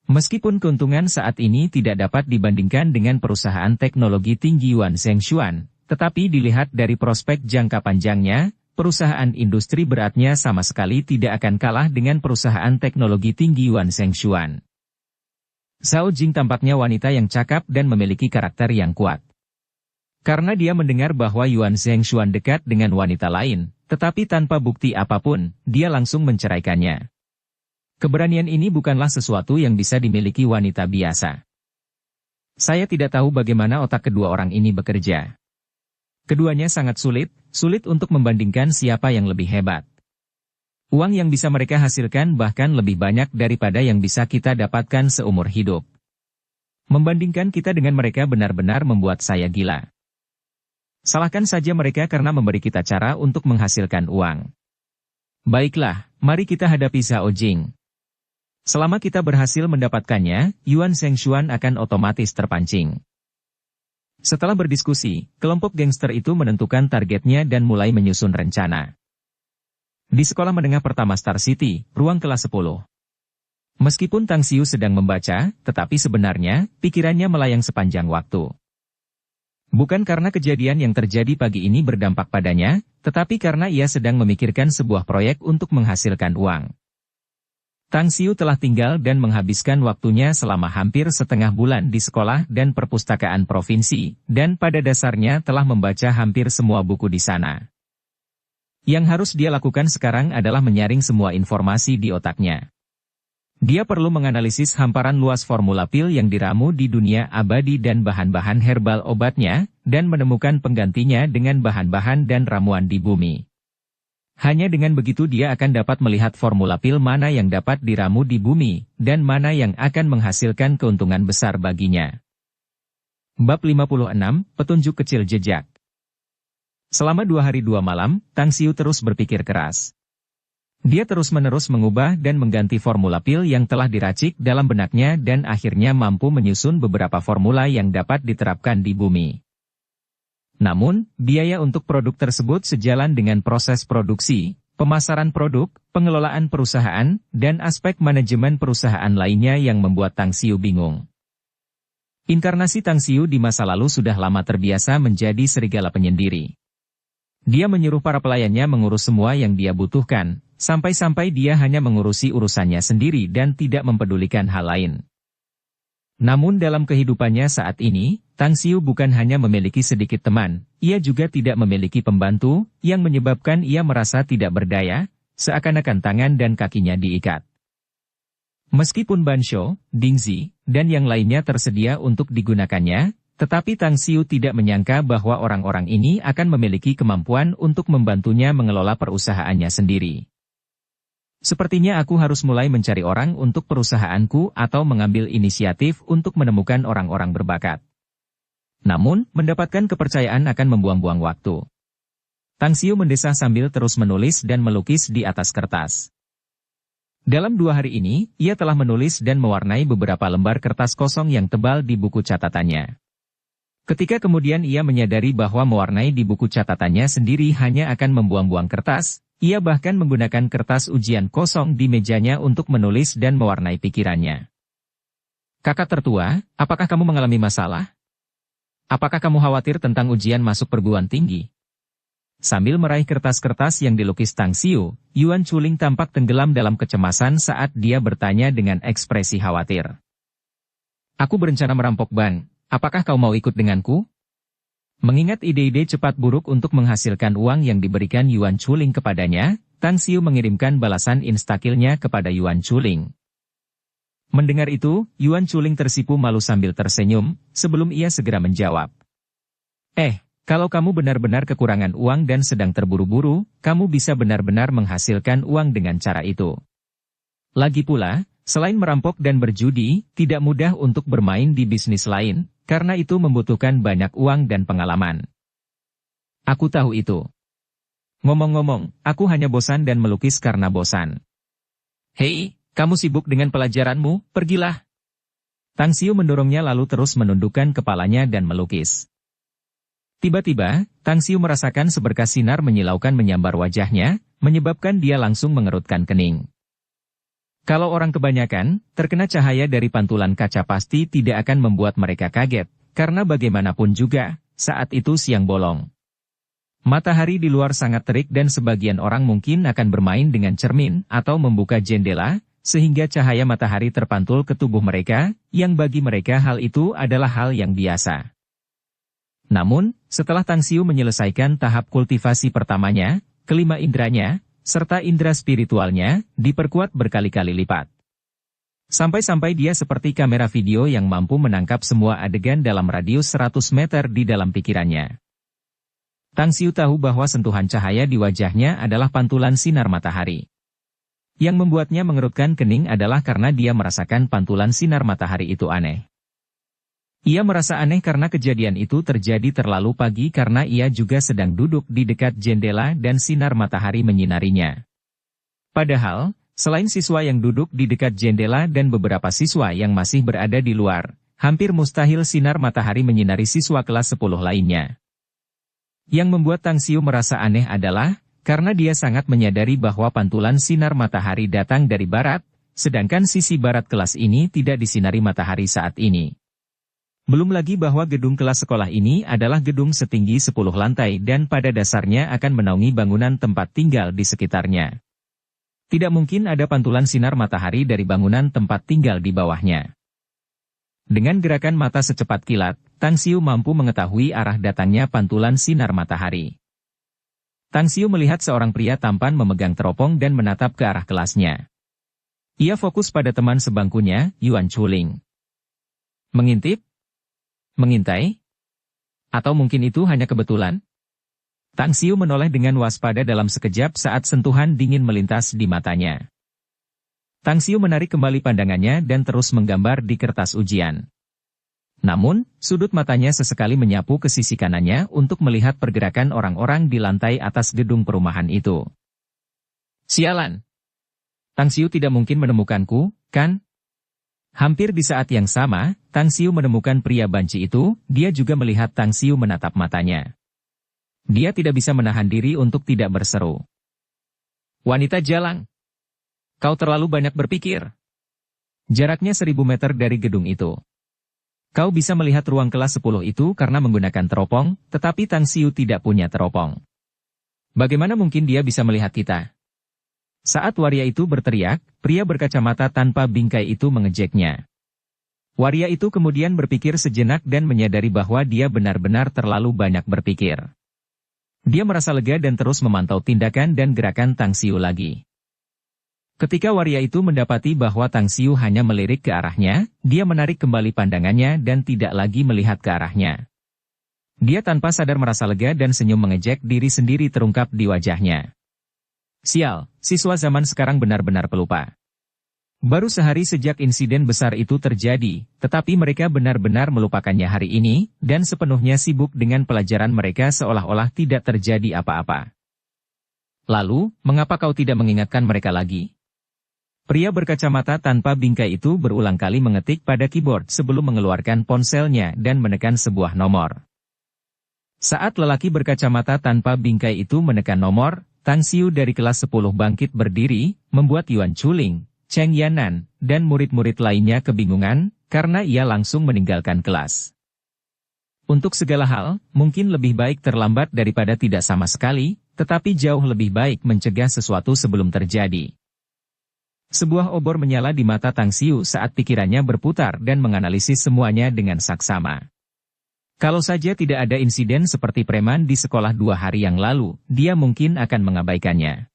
Speaker 1: Meskipun keuntungan saat ini tidak dapat dibandingkan dengan perusahaan teknologi tinggi Yuan Zhengshuan, tetapi dilihat dari prospek jangka panjangnya, perusahaan industri beratnya sama sekali tidak akan kalah dengan perusahaan teknologi tinggi Yuan Zhengshuan. Zhao Jing tampaknya wanita yang cakap dan memiliki karakter yang kuat. Karena dia mendengar bahwa Yuan Zhengshuan dekat dengan wanita lain, tetapi tanpa bukti apapun, dia langsung menceraikannya. Keberanian ini bukanlah sesuatu yang bisa dimiliki wanita biasa. Saya tidak tahu bagaimana otak kedua orang ini bekerja. Keduanya sangat sulit untuk membandingkan siapa yang lebih hebat. Uang yang bisa mereka hasilkan bahkan lebih banyak daripada yang bisa kita dapatkan seumur hidup. Membandingkan kita dengan mereka benar-benar membuat saya gila. Salahkan saja mereka karena memberi kita cara untuk menghasilkan uang. Baiklah, mari kita hadapi Zhao Jing. Selama kita berhasil mendapatkannya, Yuan Zhengshuan akan otomatis terpancing. Setelah berdiskusi, kelompok gangster itu menentukan targetnya dan mulai menyusun rencana. Di sekolah menengah pertama Star City, ruang kelas 10. Meskipun Tang Xiu sedang membaca, tetapi sebenarnya, pikirannya melayang sepanjang waktu. Bukan karena kejadian yang terjadi pagi ini berdampak padanya, tetapi karena ia sedang memikirkan sebuah proyek untuk menghasilkan uang. Tang Xiu telah tinggal dan menghabiskan waktunya selama hampir setengah bulan di sekolah dan perpustakaan provinsi, dan pada dasarnya telah membaca hampir semua buku di sana. Yang harus dia lakukan sekarang adalah menyaring semua informasi di otaknya. Dia perlu menganalisis hamparan luas formula pil yang diramu di dunia abadi dan bahan-bahan herbal obatnya, dan menemukan penggantinya dengan bahan-bahan dan ramuan di bumi. Hanya dengan begitu dia akan dapat melihat formula pil mana yang dapat diramu di bumi, dan mana yang akan menghasilkan keuntungan besar baginya. Bab 56, Petunjuk Kecil Jejak. Selama 2 hari 2 malam, Tang Xiu terus berpikir keras. Dia terus-menerus mengubah dan mengganti formula pil yang telah diracik dalam benaknya dan akhirnya mampu menyusun beberapa formula yang dapat diterapkan di bumi. Namun, biaya untuk produk tersebut sejalan dengan proses produksi, pemasaran produk, pengelolaan perusahaan, dan aspek manajemen perusahaan lainnya yang membuat Tang Xiu bingung. Inkarnasi Tang Xiu di masa lalu sudah lama terbiasa menjadi serigala penyendiri. Dia menyuruh para pelayannya mengurus semua yang dia butuhkan, sampai-sampai dia hanya mengurusi urusannya sendiri dan tidak mempedulikan hal lain. Namun dalam kehidupannya saat ini, Tang Xiu bukan hanya memiliki sedikit teman, ia juga tidak memiliki pembantu, yang menyebabkan ia merasa tidak berdaya, seakan-akan tangan dan kakinya diikat. Meskipun Ban Shou, Ding Zi, dan yang lainnya tersedia untuk digunakannya, tetapi Tang Xiu tidak menyangka bahwa orang-orang ini akan memiliki kemampuan untuk membantunya mengelola perusahaannya sendiri. Sepertinya aku harus mulai mencari orang untuk perusahaanku atau mengambil inisiatif untuk menemukan orang-orang berbakat. Namun, mendapatkan kepercayaan akan membuang-buang waktu. Tang Xiu mendesah sambil terus menulis dan melukis di atas kertas. Dalam 2 hari ini, ia telah menulis dan mewarnai beberapa lembar kertas kosong yang tebal di buku catatannya. Ketika kemudian ia menyadari bahwa mewarnai di buku catatannya sendiri hanya akan membuang-buang kertas, ia bahkan menggunakan kertas ujian kosong di mejanya untuk menulis dan mewarnai pikirannya. Kakak tertua, apakah kamu mengalami masalah? Apakah kamu khawatir tentang ujian masuk perguruan tinggi? Sambil meraih kertas-kertas yang dilukis Tang Xiu, Yuan Chuling tampak tenggelam dalam kecemasan saat dia bertanya dengan ekspresi khawatir. Aku berencana merampok bank. Apakah kau mau ikut denganku? Mengingat ide-ide cepat buruk untuk menghasilkan uang yang diberikan Yuan Chuling kepadanya, Tang Xiu mengirimkan balasan instakilnya kepada Yuan Chuling. Mendengar itu, Yuan Chuling tersipu malu sambil tersenyum, sebelum ia segera menjawab. Kalau kamu benar-benar kekurangan uang dan sedang terburu-buru, kamu bisa benar-benar menghasilkan uang dengan cara itu. Lagi pula, selain merampok dan berjudi, tidak mudah untuk bermain di bisnis lain, karena itu membutuhkan banyak uang dan pengalaman. Aku tahu itu. Ngomong-ngomong, aku hanya bosan dan melukis karena bosan. Hei, kamu sibuk dengan pelajaranmu, pergilah. Tang Xiu mendorongnya lalu terus menundukkan kepalanya dan melukis. Tiba-tiba, Tang Xiu merasakan seberkas sinar menyilaukan menyambar wajahnya, menyebabkan dia langsung mengerutkan kening. Kalau orang kebanyakan, terkena cahaya dari pantulan kaca pasti tidak akan membuat mereka kaget, karena bagaimanapun juga, saat itu siang bolong. Matahari di luar sangat terik dan sebagian orang mungkin akan bermain dengan cermin atau membuka jendela, sehingga cahaya matahari terpantul ke tubuh mereka, yang bagi mereka hal itu adalah hal yang biasa. Namun, setelah Tang Xiu menyelesaikan tahap kultivasi pertamanya, kelima indranya, serta indera spiritualnya, diperkuat berkali-kali lipat. Sampai-sampai dia seperti kamera video yang mampu menangkap semua adegan dalam radius 100 meter di dalam pikirannya. Tang Xiu tahu bahwa sentuhan cahaya di wajahnya adalah pantulan sinar matahari. Yang membuatnya mengerutkan kening adalah karena dia merasakan pantulan sinar matahari itu aneh. Ia merasa aneh karena kejadian itu terjadi terlalu pagi karena ia juga sedang duduk di dekat jendela dan sinar matahari menyinarinya. Padahal, selain siswa yang duduk di dekat jendela dan beberapa siswa yang masih berada di luar, hampir mustahil sinar matahari menyinari siswa kelas 10 lainnya. Yang membuat Tang Xiu merasa aneh adalah, karena dia sangat menyadari bahwa pantulan sinar matahari datang dari barat, sedangkan sisi barat kelas ini tidak disinari matahari saat ini. Belum lagi bahwa gedung kelas sekolah ini adalah gedung setinggi 10 lantai dan pada dasarnya akan menaungi bangunan tempat tinggal di sekitarnya. Tidak mungkin ada pantulan sinar matahari dari bangunan tempat tinggal di bawahnya. Dengan gerakan mata secepat kilat, Tang Xiu mampu mengetahui arah datangnya pantulan sinar matahari. Tang Xiu melihat seorang pria tampan memegang teropong dan menatap ke arah kelasnya. Ia fokus pada teman sebangkunya, Yuan Chuling. Mengintip? Mengintai? Atau mungkin itu hanya kebetulan? Tang Xiu menoleh dengan waspada dalam sekejap saat sentuhan dingin melintas di matanya. Tang Xiu menarik kembali pandangannya dan terus menggambar di kertas ujian. Namun, sudut matanya sesekali menyapu ke sisi kanannya untuk melihat pergerakan orang-orang di lantai atas gedung perumahan itu. Sialan! Tang Xiu tidak mungkin menemukanku, kan? Hampir di saat yang sama, Tang Xiu menemukan pria banci itu, dia juga melihat Tang Xiu menatap matanya. Dia tidak bisa menahan diri untuk tidak berseru. Wanita jalang! Kau terlalu banyak berpikir. Jaraknya 1000 meter dari gedung itu. Kau bisa melihat ruang kelas 10 itu karena menggunakan teropong, tetapi Tang Xiu tidak punya teropong. Bagaimana mungkin dia bisa melihat kita? Saat waria itu berteriak, pria berkacamata tanpa bingkai itu mengejeknya. Waria itu kemudian berpikir sejenak dan menyadari bahwa dia benar-benar terlalu banyak berpikir. Dia merasa lega dan terus memantau tindakan dan gerakan Tang Xiu lagi. Ketika waria itu mendapati bahwa Tang Xiu hanya melirik ke arahnya, dia menarik kembali pandangannya dan tidak lagi melihat ke arahnya. Dia tanpa sadar merasa lega dan senyum mengejek diri sendiri terungkap di wajahnya. Sial, siswa zaman sekarang benar-benar pelupa. Baru sehari sejak insiden besar itu terjadi, tetapi mereka benar-benar melupakannya hari ini, dan sepenuhnya sibuk dengan pelajaran mereka seolah-olah tidak terjadi apa-apa. Lalu, mengapa kau tidak mengingatkan mereka lagi? Pria berkacamata tanpa bingkai itu berulang kali mengetik pada keyboard sebelum mengeluarkan ponselnya dan menekan sebuah nomor. Saat lelaki berkacamata tanpa bingkai itu menekan nomor, Tang Xiu dari kelas 10 bangkit berdiri, membuat Yuan Chuling, Cheng Yanan, dan murid-murid lainnya kebingungan, karena ia langsung meninggalkan kelas. Untuk segala hal, mungkin lebih baik terlambat daripada tidak sama sekali, tetapi jauh lebih baik mencegah sesuatu sebelum terjadi. Sebuah obor menyala di mata Tang Xiu saat pikirannya berputar dan menganalisis semuanya dengan saksama. Kalau saja tidak ada insiden seperti preman di sekolah 2 hari yang lalu, dia mungkin akan mengabaikannya.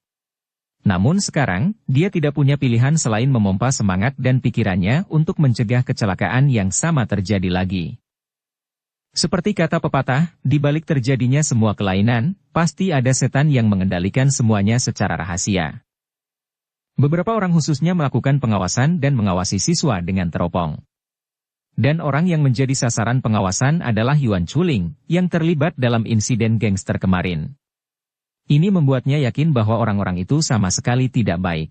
Speaker 1: Namun sekarang, dia tidak punya pilihan selain memompa semangat dan pikirannya untuk mencegah kecelakaan yang sama terjadi lagi. Seperti kata pepatah, di balik terjadinya semua kelainan, pasti ada setan yang mengendalikan semuanya secara rahasia. Beberapa orang khususnya melakukan pengawasan dan mengawasi siswa dengan teropong. Dan orang yang menjadi sasaran pengawasan adalah Yuan Chuling, yang terlibat dalam insiden gangster kemarin. Ini membuatnya yakin bahwa orang-orang itu sama sekali tidak baik.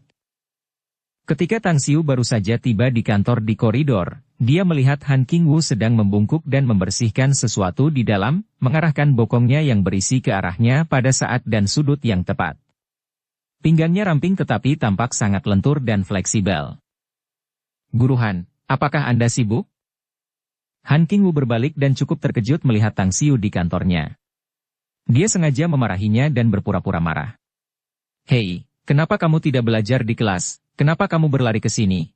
Speaker 1: Ketika Tang Xiu baru saja tiba di kantor di koridor, dia melihat Han Qingwu sedang membungkuk dan membersihkan sesuatu di dalam, mengarahkan bokongnya yang berisi ke arahnya pada saat dan sudut yang tepat. Pinggangnya ramping tetapi tampak sangat lentur dan fleksibel. Guru Han, apakah Anda sibuk? Han Qingwu berbalik dan cukup terkejut melihat Tang Xiu di kantornya. Dia sengaja memarahinya dan berpura-pura marah. Hei, kenapa kamu tidak belajar di kelas? Kenapa kamu berlari ke sini?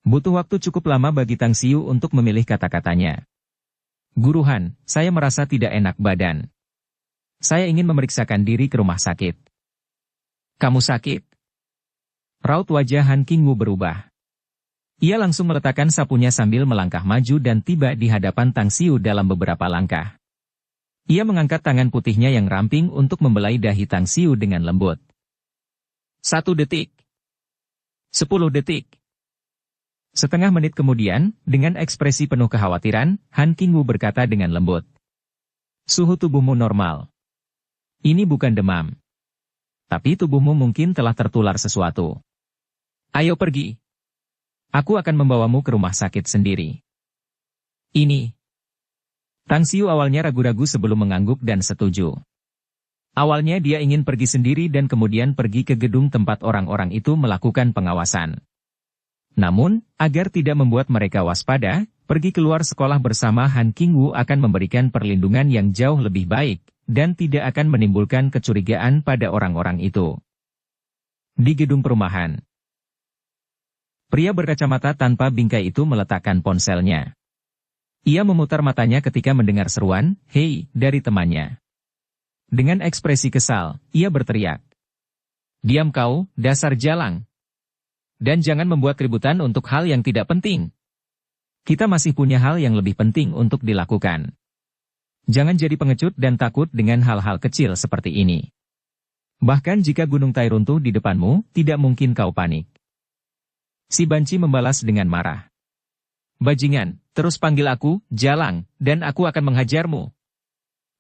Speaker 1: Butuh waktu cukup lama bagi Tang Xiu untuk memilih kata-katanya. Guru Han, saya merasa tidak enak badan. Saya ingin memeriksakan diri ke rumah sakit. Kamu sakit? Raut wajah Han Qingwu berubah. Ia langsung meletakkan sapunya sambil melangkah maju dan tiba di hadapan Tang Xiu dalam beberapa langkah. Ia mengangkat tangan putihnya yang ramping untuk membelai dahi Tang Xiu dengan lembut. 1 detik. 10 detik. Setengah menit kemudian, dengan ekspresi penuh kekhawatiran, Han Qingwu berkata dengan lembut. Suhu tubuhmu normal. Ini bukan demam. Tapi tubuhmu mungkin telah tertular sesuatu. Ayo pergi. Aku akan membawamu ke rumah sakit sendiri. Ini. Tang Xiu awalnya ragu-ragu sebelum mengangguk dan setuju. Awalnya dia ingin pergi sendiri dan kemudian pergi ke gedung tempat orang-orang itu melakukan pengawasan. Namun, agar tidak membuat mereka waspada, pergi keluar sekolah bersama Han Qingwu akan memberikan perlindungan yang jauh lebih baik, dan tidak akan menimbulkan kecurigaan pada orang-orang itu. Di gedung perumahan, pria berkacamata tanpa bingkai itu meletakkan ponselnya. Ia memutar matanya ketika mendengar seruan, "Hei," dari temannya. Dengan ekspresi kesal, ia berteriak, "Diam kau, dasar jalang. Dan jangan membuat keributan untuk hal yang tidak penting. Kita masih punya hal yang lebih penting untuk dilakukan. Jangan jadi pengecut dan takut dengan hal-hal kecil seperti ini. Bahkan jika gunung Tai runtuh di depanmu, tidak mungkin kau panik." Si banci membalas dengan marah. "Bajingan, terus panggil aku, jalang, dan aku akan menghajarmu.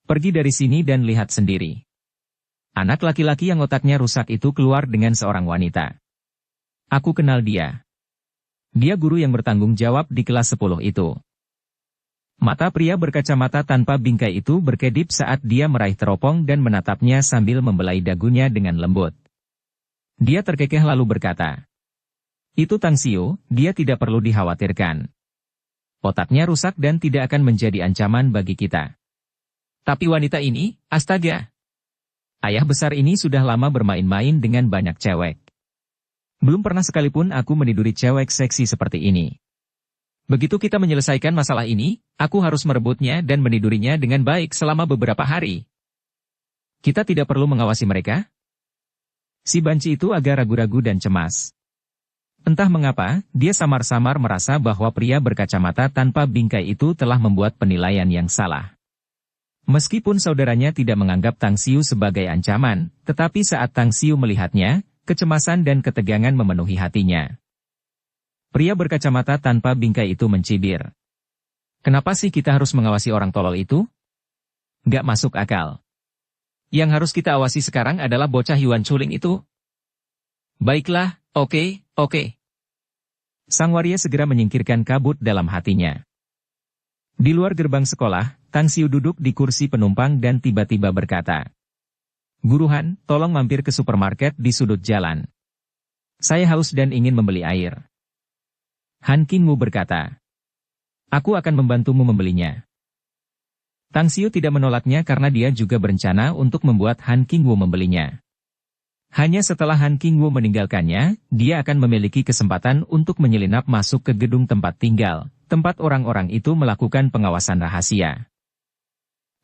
Speaker 1: Pergi dari sini dan lihat sendiri." Anak laki-laki yang otaknya rusak itu keluar dengan seorang wanita. Aku kenal dia. Dia guru yang bertanggung jawab di kelas 10 itu. Mata pria berkacamata tanpa bingkai itu berkedip saat dia meraih teropong dan menatapnya sambil membelai dagunya dengan lembut. Dia terkekeh lalu berkata, "Itu Tang Xiu, dia tidak perlu dikhawatirkan. Otaknya rusak dan tidak akan menjadi ancaman bagi kita. Tapi wanita ini, astaga. Ayah besar ini sudah lama bermain-main dengan banyak cewek. Belum pernah sekalipun aku meniduri cewek seksi seperti ini. Begitu kita menyelesaikan masalah ini, aku harus merebutnya dan menidurinya dengan baik selama beberapa hari. Kita tidak perlu mengawasi mereka?" Si banci itu agak ragu-ragu dan cemas. Entah mengapa, dia samar-samar merasa bahwa pria berkacamata tanpa bingkai itu telah membuat penilaian yang salah. Meskipun saudaranya tidak menganggap Tang Xiu sebagai ancaman, tetapi saat Tang Xiu melihatnya, kecemasan dan ketegangan memenuhi hatinya. Pria berkacamata tanpa bingkai itu mencibir. "Kenapa sih kita harus mengawasi orang tolol itu? Gak masuk akal. Yang harus kita awasi sekarang adalah bocah Yuan Chuling itu." "Baiklah, oke. Sang waria segera menyingkirkan kabut dalam hatinya. Di luar gerbang sekolah, Tang Xiu duduk di kursi penumpang dan tiba-tiba berkata, "Guru Han, tolong mampir ke supermarket di sudut jalan. Saya haus dan ingin membeli air." Han Qingwu berkata, "Aku akan membantumu membelinya." Tang Xiu tidak menolaknya karena dia juga berencana untuk membuat Han Qingwu membelinya. Hanya setelah Han Qingwu meninggalkannya, dia akan memiliki kesempatan untuk menyelinap masuk ke gedung tempat tinggal, tempat orang-orang itu melakukan pengawasan rahasia.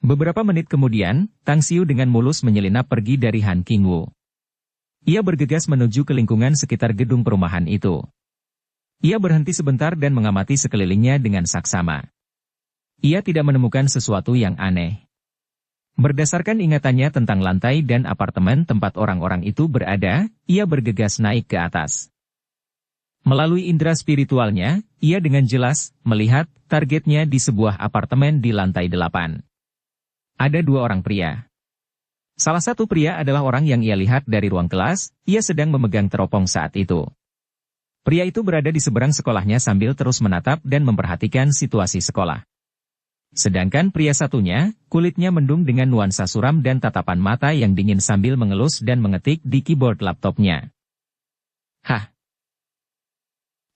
Speaker 1: Beberapa menit kemudian, Tang Xiu dengan mulus menyelinap pergi dari Han Qingwu. Ia bergegas menuju ke lingkungan sekitar gedung perumahan itu. Ia berhenti sebentar dan mengamati sekelilingnya dengan saksama. Ia tidak menemukan sesuatu yang aneh. Berdasarkan ingatannya tentang lantai dan apartemen tempat orang-orang itu berada, ia bergegas naik ke atas. Melalui indera spiritualnya, ia dengan jelas melihat targetnya di sebuah apartemen di lantai 8. Ada 2 orang pria. Salah satu pria adalah orang yang ia lihat dari ruang kelas, ia sedang memegang teropong saat itu. Pria itu berada di seberang sekolahnya sambil terus menatap dan memperhatikan situasi sekolah. Sedangkan pria satunya, kulitnya mendung dengan nuansa suram dan tatapan mata yang dingin sambil mengelus dan mengetik di keyboard laptopnya. "Hah?"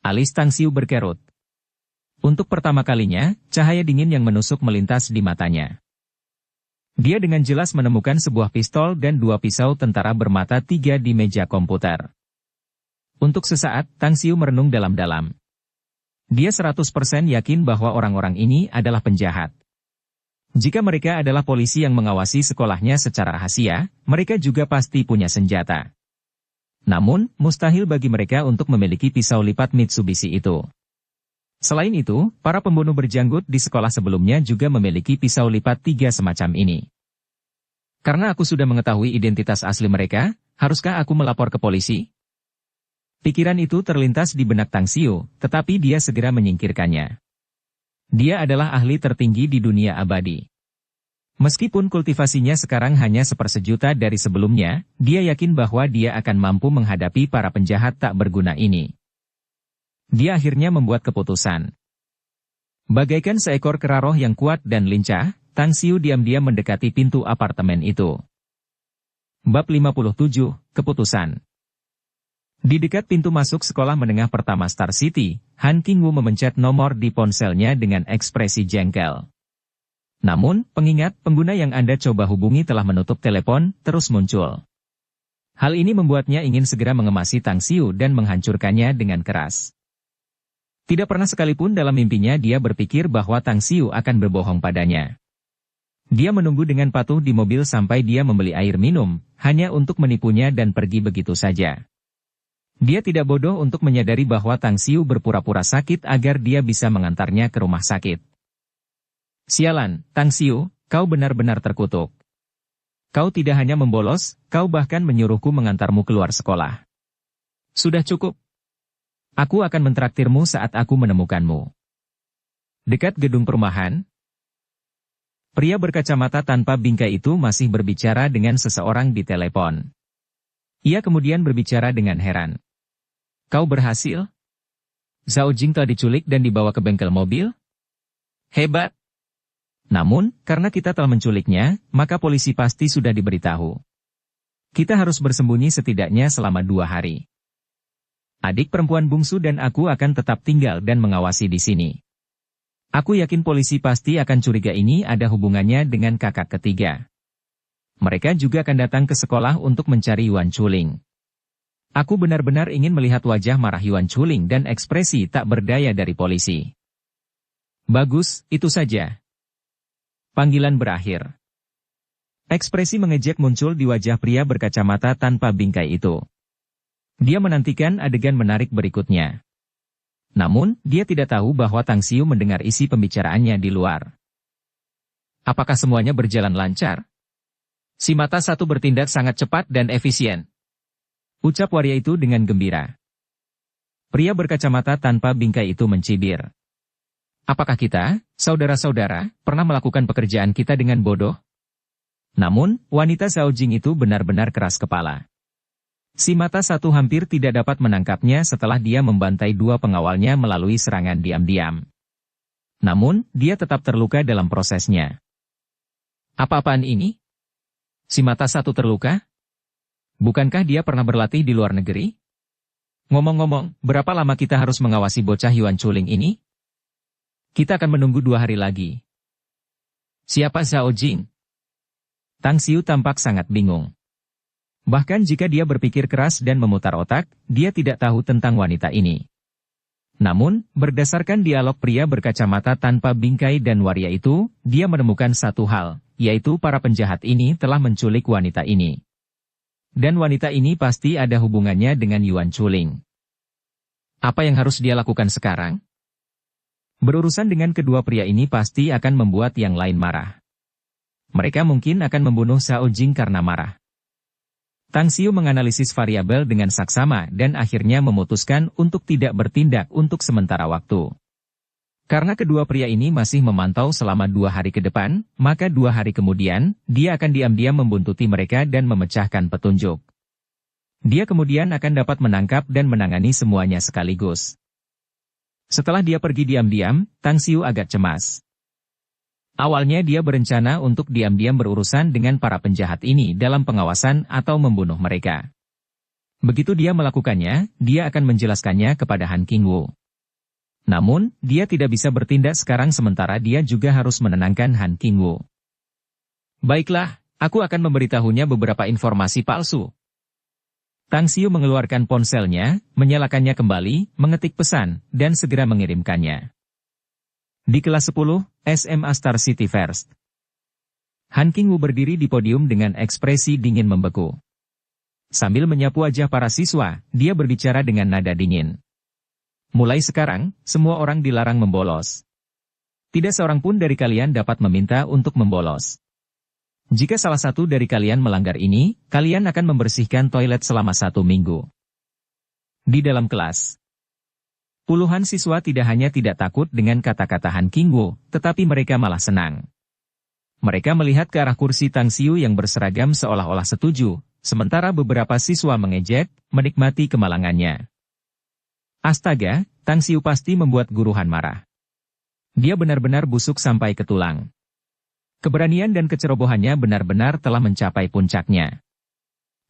Speaker 1: Alis Tang Xiu berkerut. Untuk pertama kalinya, cahaya dingin yang menusuk melintas di matanya. Dia dengan jelas menemukan sebuah pistol dan 2 pisau tentara bermata 3 di meja komputer. Untuk sesaat, Tang Xiu merenung dalam-dalam. Dia 100% yakin bahwa orang-orang ini adalah penjahat. Jika mereka adalah polisi yang mengawasi sekolahnya secara rahasia, mereka juga pasti punya senjata. Namun, mustahil bagi mereka untuk memiliki pisau lipat Mitsubishi itu. Selain itu, para pembunuh berjanggut di sekolah sebelumnya juga memiliki pisau lipat 3 semacam ini. Karena aku sudah mengetahui identitas asli mereka, haruskah aku melapor ke polisi? Pikiran itu terlintas di benak Tang Xiu, tetapi dia segera menyingkirkannya. Dia adalah ahli tertinggi di dunia abadi. Meskipun kultivasinya sekarang hanya 1/1 dari sebelumnya, dia yakin bahwa dia akan mampu menghadapi para penjahat tak berguna ini. Dia akhirnya membuat keputusan. Bagaikan seekor kera roh yang kuat dan lincah, Tang Xiu diam-diam mendekati pintu apartemen itu. Bab 57, Keputusan. Di dekat pintu masuk sekolah menengah pertama Star City, Han Qingwu memencet nomor di ponselnya dengan ekspresi jengkel. Namun, pengingat pengguna yang Anda coba hubungi telah menutup telepon, terus muncul. Hal ini membuatnya ingin segera mengemasi Tang Xiu dan menghancurkannya dengan keras. Tidak pernah sekalipun dalam mimpinya dia berpikir bahwa Tang Xiu akan berbohong padanya. Dia menunggu dengan patuh di mobil sampai dia membeli air minum, hanya untuk menipunya dan pergi begitu saja. Dia tidak bodoh untuk menyadari bahwa Tang Xiu berpura-pura sakit agar dia bisa mengantarnya ke rumah sakit. Sialan, Tang Xiu, kau benar-benar terkutuk. Kau tidak hanya membolos, kau bahkan menyuruhku mengantarmu keluar sekolah. Sudah cukup. Aku akan mentraktirmu saat aku menemukanmu. Dekat gedung perumahan, pria berkacamata tanpa bingkai itu masih berbicara dengan seseorang di telepon. Ia kemudian berbicara dengan heran. Kau berhasil? Zhao Jing telah diculik dan dibawa ke bengkel mobil? Hebat! Namun, karena kita telah menculiknya, maka polisi pasti sudah diberitahu. Kita harus bersembunyi setidaknya selama 2 hari. Adik perempuan bungsu dan aku akan tetap tinggal dan mengawasi di sini. Aku yakin polisi pasti akan curiga ini ada hubungannya dengan kakak ketiga. Mereka juga akan datang ke sekolah untuk mencari Yuan Chuling. Aku benar-benar ingin melihat wajah marah Yuan Chuling dan ekspresi tak berdaya dari polisi. Bagus, itu saja. Panggilan berakhir. Ekspresi mengejek muncul di wajah pria berkacamata tanpa bingkai itu. Dia menantikan adegan menarik berikutnya. Namun, dia tidak tahu bahwa Tang Xiu mendengar isi pembicaraannya di luar. Apakah semuanya berjalan lancar? Si mata satu bertindak sangat cepat dan efisien. Ucap waria itu dengan gembira. Pria berkacamata tanpa bingkai itu mencibir. Apakah kita, saudara-saudara, pernah melakukan pekerjaan kita dengan bodoh? Namun, wanita Zhao Jing itu benar-benar keras kepala. Si mata satu hampir tidak dapat menangkapnya setelah dia membantai 2 pengawalnya melalui serangan diam-diam. Namun, dia tetap terluka dalam prosesnya. Apa-apaan ini? Si mata satu terluka? Bukankah dia pernah berlatih di luar negeri? Ngomong-ngomong, berapa lama kita harus mengawasi bocah Yuan Chuling ini? Kita akan menunggu 2 hari lagi. Siapa Zhao Jing? Tang Xiu tampak sangat bingung. Bahkan jika dia berpikir keras dan memutar otak, dia tidak tahu tentang wanita ini. Namun, berdasarkan dialog pria berkacamata tanpa bingkai dan waria itu, dia menemukan satu hal, yaitu para penjahat ini telah menculik wanita ini. Dan wanita ini pasti ada hubungannya dengan Yuan Chuling. Apa yang harus dia lakukan sekarang? Berurusan dengan kedua pria ini pasti akan membuat yang lain marah. Mereka mungkin akan membunuh Zhao Jing karena marah. Tang Xiu menganalisis variabel dengan saksama dan akhirnya memutuskan untuk tidak bertindak untuk sementara waktu. Karena kedua pria ini masih memantau selama 2 hari ke depan, maka 2 hari kemudian, dia akan diam-diam membuntuti mereka dan memecahkan petunjuk. Dia kemudian akan dapat menangkap dan menangani semuanya sekaligus. Setelah dia pergi diam-diam, Tang Xiu agak cemas. Awalnya dia berencana untuk diam-diam berurusan dengan para penjahat ini dalam pengawasan atau membunuh mereka. Begitu dia melakukannya, dia akan menjelaskannya kepada Han Qingwu. Namun, dia tidak bisa bertindak sekarang sementara dia juga harus menenangkan Han Qingwu. Baiklah, aku akan memberitahunya beberapa informasi palsu. Tang Xiu mengeluarkan ponselnya, menyalakannya kembali, mengetik pesan, dan segera mengirimkannya. Di kelas 10, SMA Star City First. Han Qingwu berdiri di podium dengan ekspresi dingin membeku. Sambil menyapu wajah para siswa, dia berbicara dengan nada dingin. Mulai sekarang, semua orang dilarang membolos. Tidak seorang pun dari kalian dapat meminta untuk membolos. Jika salah satu dari kalian melanggar ini, kalian akan membersihkan toilet selama 1 minggu. Di dalam kelas, puluhan siswa tidak hanya tidak takut dengan kata-kata Han Qingwu, tetapi mereka malah senang. Mereka melihat ke arah kursi Tang Xiu yang berseragam seolah-olah setuju, sementara beberapa siswa mengejek, menikmati kemalangannya. Astaga, Tang Xiu pasti membuat guru Han marah. Dia benar-benar busuk sampai ke tulang. Keberanian dan kecerobohannya benar-benar telah mencapai puncaknya.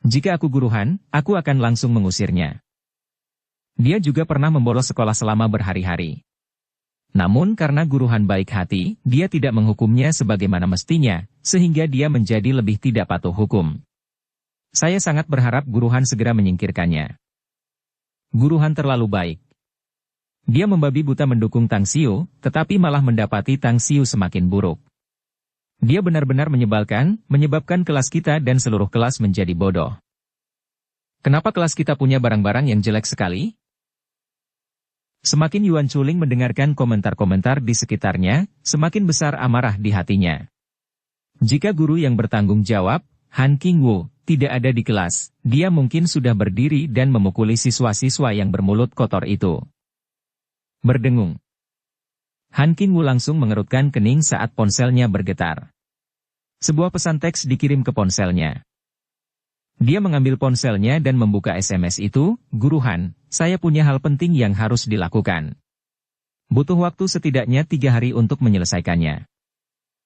Speaker 1: Jika aku guru Han, aku akan langsung mengusirnya. Dia juga pernah membolos sekolah selama berhari-hari. Namun karena Guru Han baik hati, dia tidak menghukumnya sebagaimana mestinya, sehingga dia menjadi lebih tidak patuh hukum. Saya sangat berharap Guru Han segera menyingkirkannya. Guru Han terlalu baik. Dia membabi buta mendukung Tang Xiu, tetapi malah mendapati Tang Xiu semakin buruk. Dia benar-benar menyebalkan, menyebabkan kelas kita dan seluruh kelas menjadi bodoh. Kenapa kelas kita punya barang-barang yang jelek sekali? Semakin Yuan Chuling mendengarkan komentar-komentar di sekitarnya, semakin besar amarah di hatinya. Jika guru yang bertanggung jawab, Han Qingwu, tidak ada di kelas, dia mungkin sudah berdiri dan memukuli siswa-siswa yang bermulut kotor itu. Berdengung. Han Qingwu langsung mengerutkan kening saat ponselnya bergetar. Sebuah pesan teks dikirim ke ponselnya. Dia mengambil ponselnya dan membuka SMS itu, Guru Han, saya punya hal penting yang harus dilakukan. Butuh waktu setidaknya 3 hari untuk menyelesaikannya.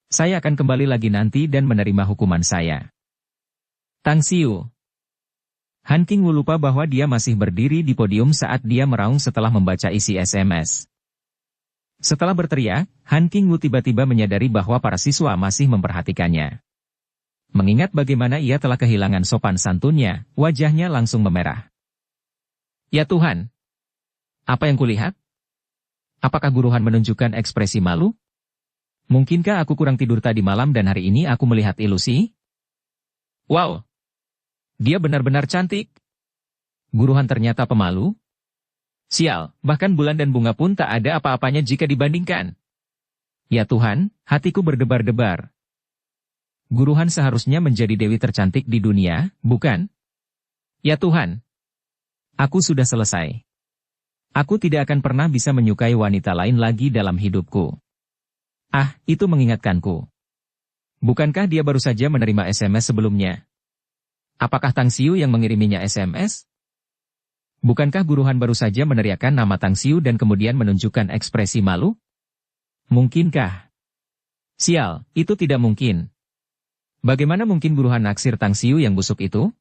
Speaker 1: Saya akan kembali lagi nanti dan menerima hukuman saya. Tang Xiu. Han Qingwu lupa bahwa dia masih berdiri di podium saat dia meraung setelah membaca isi SMS. Setelah berteriak, Han Qingwu tiba-tiba menyadari bahwa para siswa masih memperhatikannya. Mengingat bagaimana ia telah kehilangan sopan santunnya, wajahnya langsung memerah. Ya Tuhan! Apa yang kulihat? Apakah Guru Han menunjukkan ekspresi malu? Mungkinkah aku kurang tidur tadi malam dan hari ini aku melihat ilusi? Wow! Dia benar-benar cantik. Guru Han ternyata pemalu. Sial, bahkan bulan dan bunga pun tak ada apa-apanya jika dibandingkan. Ya Tuhan, hatiku berdebar-debar. Guru Han seharusnya menjadi dewi tercantik di dunia, bukan? Ya Tuhan! Aku sudah selesai. Aku tidak akan pernah bisa menyukai wanita lain lagi dalam hidupku. Ah, itu mengingatkanku. Bukankah dia baru saja menerima SMS sebelumnya? Apakah Tang Xiu yang mengiriminya SMS? Bukankah Guru Han baru saja meneriakkan nama Tang Xiu dan kemudian menunjukkan ekspresi malu? Mungkinkah? Sial, itu tidak mungkin. Bagaimana mungkin Guru Han naksir Tang Xiu yang busuk itu?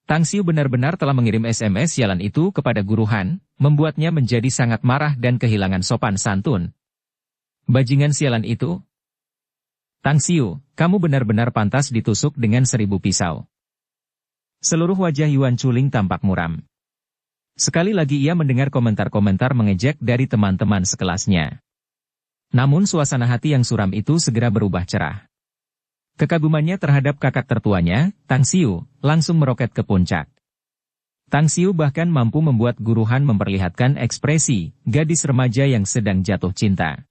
Speaker 1: Tang Xiu benar-benar telah mengirim SMS sialan itu kepada Guru Han, membuatnya menjadi sangat marah dan kehilangan sopan santun. Bajingan sialan itu. Tang Xiu, kamu benar-benar pantas ditusuk dengan 1000 pisau. Seluruh wajah Yuan Chuling tampak muram. Sekali lagi ia mendengar komentar-komentar mengejek dari teman-teman sekelasnya. Namun suasana hati yang suram itu segera berubah cerah. Kekagumannya terhadap kakak tertuanya, Tang Xiu, langsung meroket ke puncak. Tang Xiu bahkan mampu membuat Guru Han memperlihatkan ekspresi gadis remaja yang sedang jatuh cinta.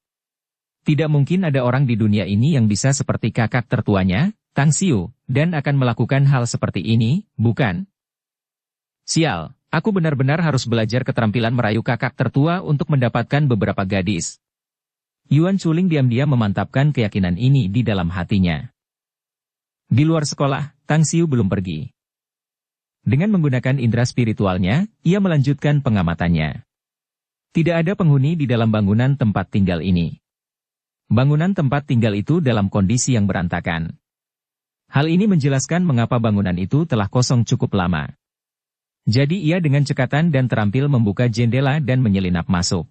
Speaker 1: Tidak mungkin ada orang di dunia ini yang bisa seperti kakak tertuanya, Tang Xiu, dan akan melakukan hal seperti ini, bukan? Sial, aku benar-benar harus belajar keterampilan merayu kakak tertua untuk mendapatkan beberapa gadis. Yuan Chuling diam-diam memantapkan keyakinan ini di dalam hatinya. Di luar sekolah, Tang Xiu belum pergi. Dengan menggunakan indera spiritualnya, ia melanjutkan pengamatannya. Tidak ada penghuni di dalam bangunan tempat tinggal ini. Bangunan tempat tinggal itu dalam kondisi yang berantakan. Hal ini menjelaskan mengapa bangunan itu telah kosong cukup lama. Jadi ia dengan cekatan dan terampil membuka jendela dan menyelinap masuk.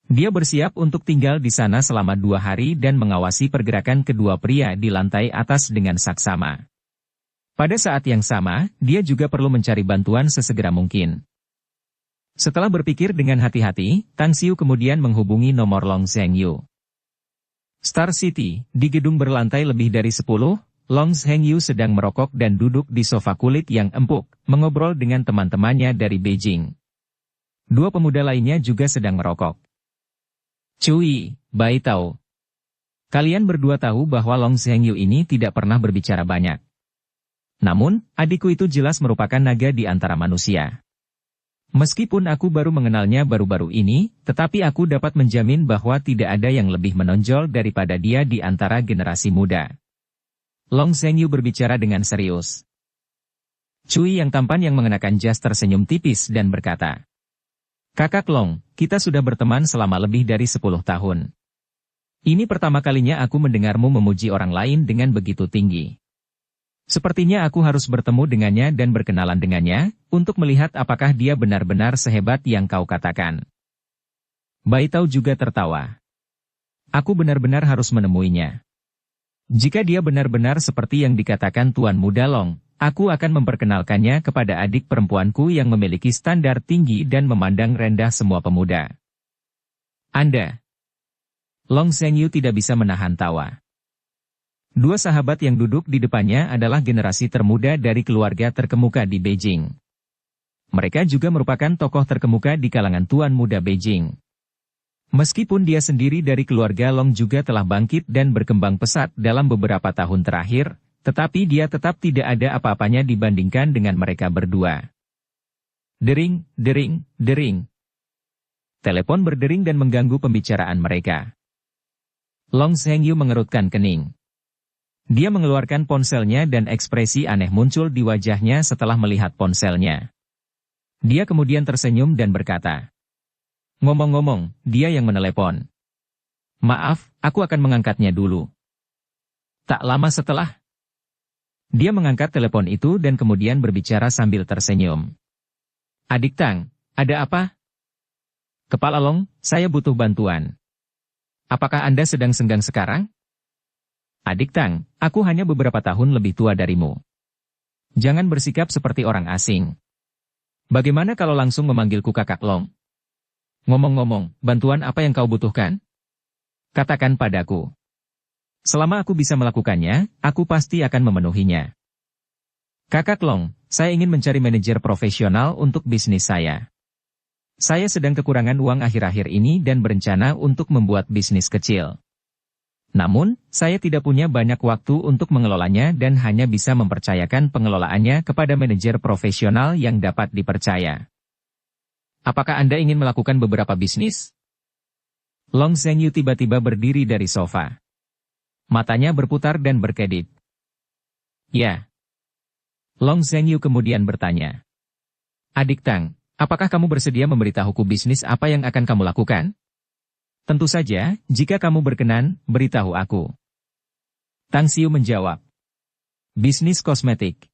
Speaker 1: Dia bersiap untuk tinggal di sana selama 2 hari dan mengawasi pergerakan kedua pria di lantai atas dengan saksama. Pada saat yang sama, dia juga perlu mencari bantuan sesegera mungkin. Setelah berpikir dengan hati-hati, Tang Xiu kemudian menghubungi nomor Long Zhengyu. Star City, di gedung berlantai lebih dari 10, Long Zhengyu sedang merokok dan duduk di sofa kulit yang empuk, mengobrol dengan teman-temannya dari Beijing. 2 pemuda lainnya juga sedang merokok. Cui, Bai Tao. Kalian berdua tahu bahwa Long Zhengyu ini tidak pernah berbicara banyak. Namun, adikku itu jelas merupakan naga di antara manusia. Meskipun aku baru mengenalnya baru-baru ini, tetapi aku dapat menjamin bahwa tidak ada yang lebih menonjol daripada dia di antara generasi muda. Long Zhengyu berbicara dengan serius. Cui yang tampan yang mengenakan jas tersenyum tipis dan berkata, Kakak Long, kita sudah berteman selama lebih dari 10 tahun. Ini pertama kalinya aku mendengarmu memuji orang lain dengan begitu tinggi. Sepertinya aku harus bertemu dengannya dan berkenalan dengannya, untuk melihat apakah dia benar-benar sehebat yang kau katakan. Bai Tao juga tertawa. Aku benar-benar harus menemuinya. Jika dia benar-benar seperti yang dikatakan Tuan Muda Long, aku akan memperkenalkannya kepada adik perempuanku yang memiliki standar tinggi dan memandang rendah semua pemuda. Anda. Long Zhengyu tidak bisa menahan tawa. Dua sahabat yang duduk di depannya adalah generasi termuda dari keluarga terkemuka di Beijing. Mereka juga merupakan tokoh terkemuka di kalangan Tuan Muda Beijing. Meskipun dia sendiri dari keluarga Long juga telah bangkit dan berkembang pesat dalam beberapa tahun terakhir, tetapi dia tetap tidak ada apa-apanya dibandingkan dengan mereka berdua. Dering, dering, dering. Telepon berdering dan mengganggu pembicaraan mereka. Long Zhengyu mengerutkan kening. Dia mengeluarkan ponselnya dan ekspresi aneh muncul di wajahnya setelah melihat ponselnya. Dia kemudian tersenyum dan berkata, "Ngomong-ngomong, dia yang menelepon. Maaf, aku akan mengangkatnya dulu." Tak lama setelah, dia mengangkat telepon itu dan kemudian berbicara sambil tersenyum. "Adik Tang, ada apa?" "Kepala Long, saya butuh bantuan. Apakah Anda sedang senggang sekarang?" "Adik Tang, aku hanya beberapa tahun lebih tua darimu. Jangan bersikap seperti orang asing. Bagaimana kalau langsung memanggilku Kakak Long? Ngomong-ngomong, bantuan apa yang kau butuhkan? Katakan padaku. Selama aku bisa melakukannya, aku pasti akan memenuhinya." "Kakak Long, saya ingin mencari manajer profesional untuk bisnis saya. Saya sedang kekurangan uang akhir-akhir ini dan berencana untuk membuat bisnis kecil. Namun, saya tidak punya banyak waktu untuk mengelolanya dan hanya bisa mempercayakan pengelolaannya kepada manajer profesional yang dapat dipercaya. Apakah Anda ingin melakukan beberapa bisnis?" Long Zhengyu tiba-tiba berdiri dari sofa. Matanya berputar dan berkedip. "Ya." Long Zhengyu kemudian bertanya, "Adik Tang, apakah kamu bersedia memberitahuku bisnis apa yang akan kamu lakukan? Tentu saja, jika kamu berkenan, beritahu aku." Tang Xiu menjawab, "Bisnis kosmetik."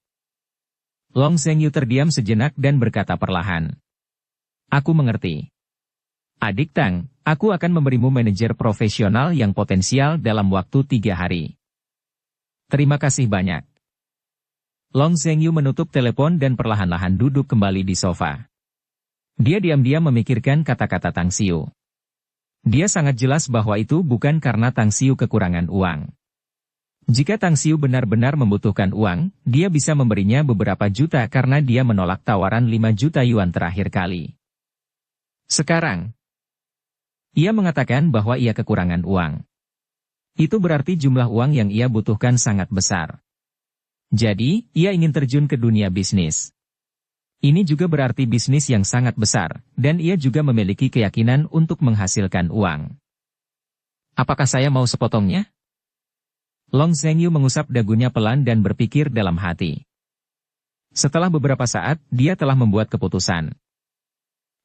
Speaker 1: Long Zhengyu terdiam sejenak dan berkata perlahan, "Aku mengerti. Adik Tang, aku akan memberimu manajer profesional yang potensial dalam waktu 3 hari. Terima kasih banyak." Long Zhengyu menutup telepon dan perlahan-lahan duduk kembali di sofa. Dia diam-diam memikirkan kata-kata Tang Xiu. Dia sangat jelas bahwa itu bukan karena Tang Xiu kekurangan uang. Jika Tang Xiu benar-benar membutuhkan uang, dia bisa memberinya beberapa juta karena dia menolak tawaran 5 juta yuan terakhir kali. Sekarang, ia mengatakan bahwa ia kekurangan uang. Itu berarti jumlah uang yang ia butuhkan sangat besar. Jadi, ia ingin terjun ke dunia bisnis. Ini juga berarti bisnis yang sangat besar, dan ia juga memiliki keyakinan untuk menghasilkan uang. Apakah saya mau sepotongnya? Long Zhengyu mengusap dagunya pelan dan berpikir dalam hati. Setelah beberapa saat, dia telah membuat keputusan.